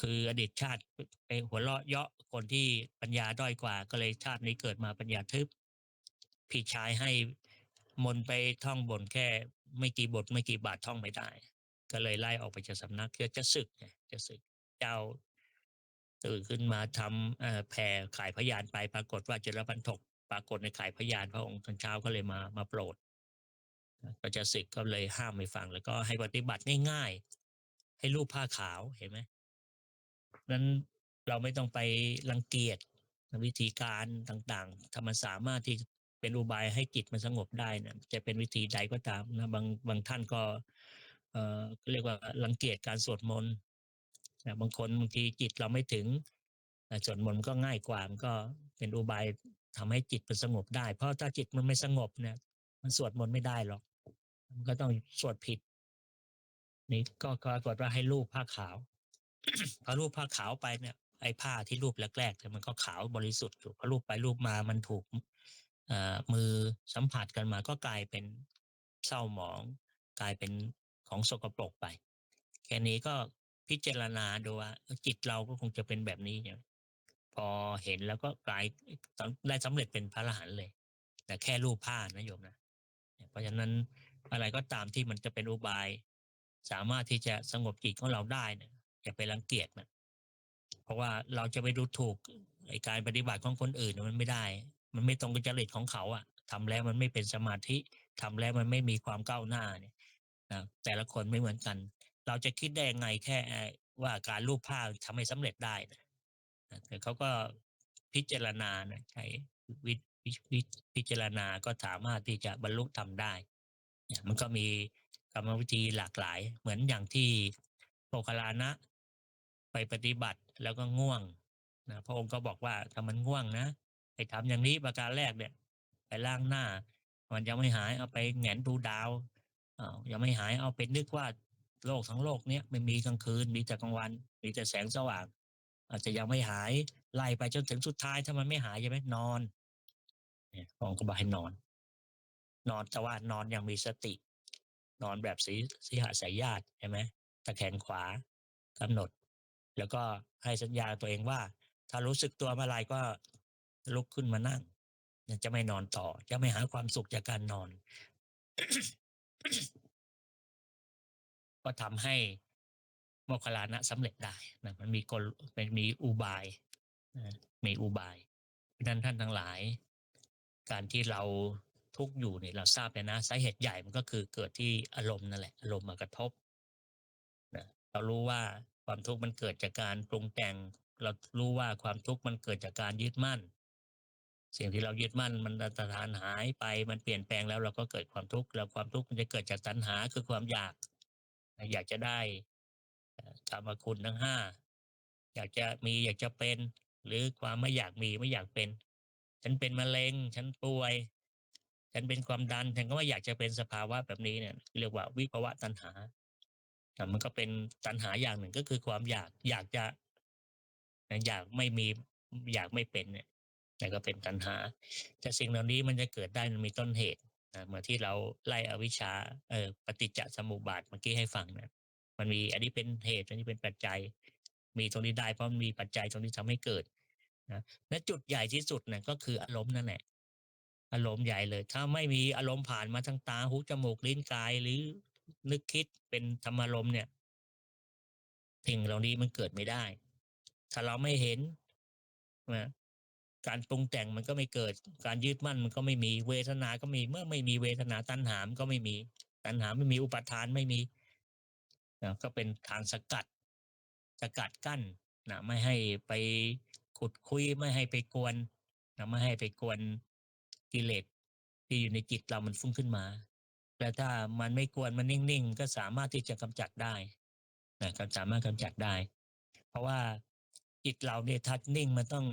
คืออดีตชาติไปหัวเราะเยาะคนที่ปัญญาด้อยกว่าก็เลยชาตินี้เกิดมาปัญญาทึบพี่ชายให้มนต์ไปท่องบนแค่ไม่กี่บทไม่กี่บาทท่องไม่ได้ก็เลยไล่ออกไปจากสำนักจะสึกไงจะสึกเจ้าตื่นขึ้นมาทำแผ่ขายพยานไปปรากฏว่าจุลพันธกปรากฏในขายพยานพระองค์ตอนเช้าก็เลยมาโปรดก็จะสึกก็เลยห้ามไม่ฟังแล้วก็ให้ปฏิบัติง่ายๆให้รูปผ้าขาวเห็นไหม นั้นเราไม่ต้องไปรังเกียจวิธีการต่างๆถ้ามันสามารถที่ เป็นอุบายให้จิตมันสงบได้เนี่ยจะเป็นวิธีใดก็ตามนะบางท่านก็เรียกว่ารังเกียจการสวดมนต์นะบางคนบางทีจิตเราไม่ถึงสวดมนต์ก็ง่ายกว่ามันก็เป็นอุบายทำให้จิตมันสงบได้เพราะถ้าจิตมันไม่สงบเนี่ยมันสวดมนต์ไม่ได้หรอกมันก็ต้องสวดผิดนี่ก็ปรากฏว่าให้ลูบผ้าขาว พอลูบผ้าขาวไปเนี่ยไอ้ผ้าที่ลูบแรกๆเนี่ยมันก็ขาวบริสุทธิ์อยู่พอลูบไปลูบมามันถูกมือสัมผัสกันมาก็กลายเป็นเศร้าหมองกลายเป็นของสกปรกไปแค่นี้ก็พิจารณาดูว่าจิตเราก็คงจะเป็นแบบนี้เนี่ยพอเห็นแล้วก็กลายได้สำเร็จเป็นพระอรหันต์เลยแต่แค่รูปผ้านะโยมนะเพราะฉะนั้นอะไรก็ตามที่มันจะเป็นอุบายสามารถที่จะสงบจิตของเราได้เนี่ยอย่าไปรังเกียจมันเพราะว่าเราจะไปดูถูกไอ้การปฏิบัติของคนอื่นมันไม่ได้มันไม่ตรงกับจริตของเขาอะทำแล้วมันไม่เป็นสมาธิทำแล้วมันไม่มีความก้าวหน้าเนี่ยนะแต่ละคนไม่เหมือนกันเราจะคิดได้ยังไงแค่ว่าการรูปภาพทำให้สำเร็จได้นะแต่เขาก็พิจารณานะใช้วิวิวิพิจารณาก็สามารถที่จะบรรลุธรรมได้เนี่ยมันก็มีกรรมวิธีหลากหลายเหมือนอย่างที่โมคคัลลานะไปปฏิบัติแล้วก็ง่วงนะพระองค์ก็บอกว่าถ้ามันง่วงนะไปทำอย่างนี้ประการแรกเนี่ยไปล้างหน้ามันยังไม่หายเอาไปแหงนดูดาวยังไม่หายเอาไปนึกว่าโลกทั้งโลกเนี้ยไม่มีกลางคืนมีแต่กลางวันมีแต่แสงสว่างอาจจะยังไม่หายไล่ไปจนถึงสุดท้ายถ้ามันไม่หายใช่ไหมนอนเนี่ยพระองค์ก็บอกให้นอน นอนแต่ว่านอนอย่างมีสตินอนแบบสีหสายญาติใช่ไหมตะแคงขวากำหนดแล้วก็ให้สัญญาตัวเองว่าถ้ารู้สึกตัวเมื่อไรก็ลุกขึ้นมานั่งจะไม่นอนต่อจะไม่หาความสุขจากการนอนก็ทำให้โมคคัลลานะสำเร็จได้นะมันมีมีอุบายนะมีอุบายเพราะนั้นท่านทั้งหลายการที่เราทุกข์อยู่เนี่ยเราทราบเลยนะสาเหตุใหญ่มันก็คือเกิดที่อารมณ์นั่นแหละอารมณ์มากระทบนะเรารู้ว่าความทุกข์มันเกิดจากการปรุงแต่งเรารู้ว่าความทุกข์มันเกิดจากการยึดมั่นสิ่งที่เรายึดมั่นมันอันตรธานหายไปมันเปลี่ยนแปลงแล้วเราก็เกิดความทุกข์แล้วความทุกข์มันจะเกิดจากตัณหาคือความอยากอยากจะได้กามคุณทั้งห้าอยากจะมีอยากจะเป็นหรือความไม่อยากมีไม่อยากเป็นฉันเป็นมะเร็งฉันป่วยฉันเป็นความดันฉันก็ไม่อยากจะเป็นสภาวะแบบนี้เนี่ยเรียกว่าวิภวะตัณหามันก็เป็นตัณหาอย่างหนึ่งก็คือความอยากจะอยากไม่มีอยากไม่เป็นเนี่ยนั่นก็เป็นตัณหาแต่สิ่งเหล่านี้มันจะเกิดได้มันมีต้นเหตุเหมือนที่เราไล่อวิชชาปฏิจจสมุปบาทเมื่อกี้ให้ฟังนะมันมีอันนี้เป็นเหตุอันนี้เป็นปัจจัยมีตรงนี้ได้เพราะมีปัจจัยตรงนี้ทำให้เกิดนะและจุดใหญ่ที่สุดเนี่ยก็คืออารมณ์นั่นแหละอารมณ์ใหญ่เลยถ้าไม่มีอารมณ์ผ่านมาทางตาหูจมูกลิ้นกายหรือนึกคิดเป็นธรรมารมณ์เนี่ยสิ่งเหล่านี้มันเกิดไม่ได้ถ้าเราไม่เห็นนะการปรุงแต่งมันก็ไม่เกิดการยึดมั่นมันก็ไม่มีเวทนาก็มีเมื่อไม่มีเวทนาตัณหามันก็ไม่มีตัณหาไม่มีอุปาทานไม่มีนะก็เป็นทางสกัดกั้นนะไม่ให้ไปขุดคุยไม่ให้ไปกวนนะไม่ให้ไปกวนกิเลสที่อยู่ในจิตเรามันฟุ้งขึ้นมาแล้วถ้ามันไม่กวนมันนิ่งๆก็สามารถที่จะกำจัดได้นะก็สามารถกำจัดได้เพราะว่าจิตเราเนี่ยถ้านิ่งมันต้อง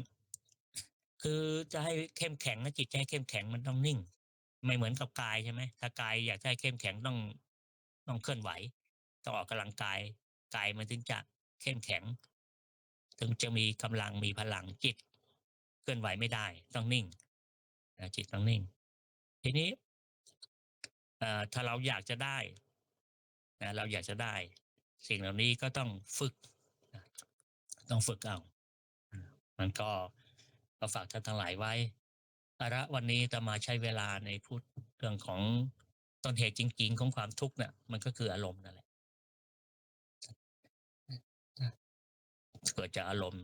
คือจะให้เข้มแข็งนะจิตจะให้เข้มแข็งมันต้องนิ่งไม่เหมือนกับกายใช่ไหมถ้ากายอยากให้เข้มแข็งต้องเคลื่อนไหวต้องออกกำลังกายกายมันถึงจะเข้มแข็งถึงจะมีกำลังมีพลังจิตเคลื่อนไหวไม่ได้ต้องนิ่งจิตต้องนิ่งทีนี้ถ้าเราอยากจะได้เราอยากจะได้สิ่งเหล่านี้ก็ต้องฝึกต้องฝึกเอามันก็ฝากท่านทั้งหลายไว้อาระวันนี้จะมาใช้เวลาในพูดเรื่องของต้นเหตุจริงๆของความทุกข์เนี่ยมันก็คืออารมณ์นั่นแหละเกิดจากอารมณ์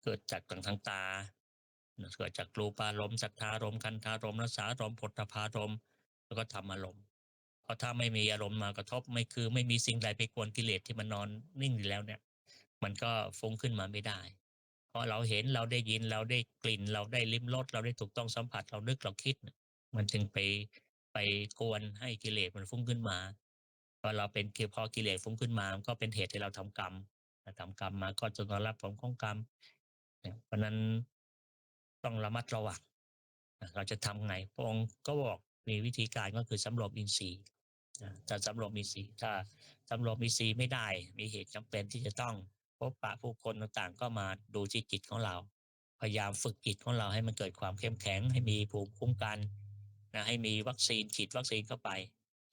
เกิดจากทางตาเกิดจากรูปารมณ์สัทธารมณ์คันธารมณ์รสารมณ์ผลทพารมณ์แล้วก็ธรรมารมณ์เพราะถ้าไม่มีอารมณ์มากระทบไม่มีสิ่งใดไปกวนกิเลสที่มันนอนนิ่งอยู่แล้วเนี่ยมันก็ฟุ้งขึ้นมาไม่ได้ พอเราเห็นเราได้ยินเราได้กลิ่นเราได้ลิ้มรสเราได้ถูกต้องสัมผัสเรานึกเราคิดเนี่ยมันจึงไปกวนให้กิเลสมันฟุ้งขึ้นมาพอเราเป็นพอกิเลสฟุ้งขึ้นมามันก็เป็นเหตุให้เราทำกรรมทำกรรมมาก็จะต้องรับผลของกรรมเนี่ยเพราะนั้นต้องระมัดระวังเราจะทำไงพระองค์ก็บอกมีวิธีการก็คือสำรวมอินทรีย์จะสำรวมอินทรีย์ถ้าสำรวมอินทรีย์ไม่ได้มีเหตุจำเป็นที่จะต้องพบปะผู้คนต่างๆก็มาดูที่จิตของเรา พยายามฝึกจิตของเราให้มันเกิดความเข้มแข็งให้มีภูมิคุ้มกันให้มีวัคซีนฉีดวัคซีนเข้าไป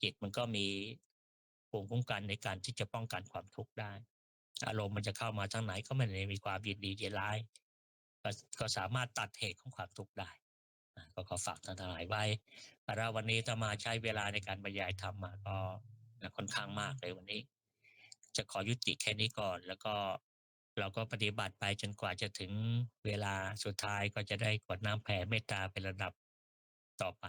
จิตมันก็มีภูมิคุ้มกันในการที่จะป้องกันความทุกข์ได้อารมณ์มันจะเข้ามาทางไหนก็ไม่ได้มีความยินดียินร้ายก็ก็สามารถตัดเหตุของความทุกข์ได้ก็ขอฝากท่านทั้งหลายไว้แล้ววันนี้จะมาใช้เวลาในการบรรยายธรรมมาก็ค่อนข้างมากเลยวันนี้จะขอยุติแค่นี้ก่อนแล้วก็เราก็ปฏิบัติไปจนกว่าจะถึงเวลาสุดท้ายก็จะได้กรวดน้ำแผ่เมตตาเป็นระดับต่อไป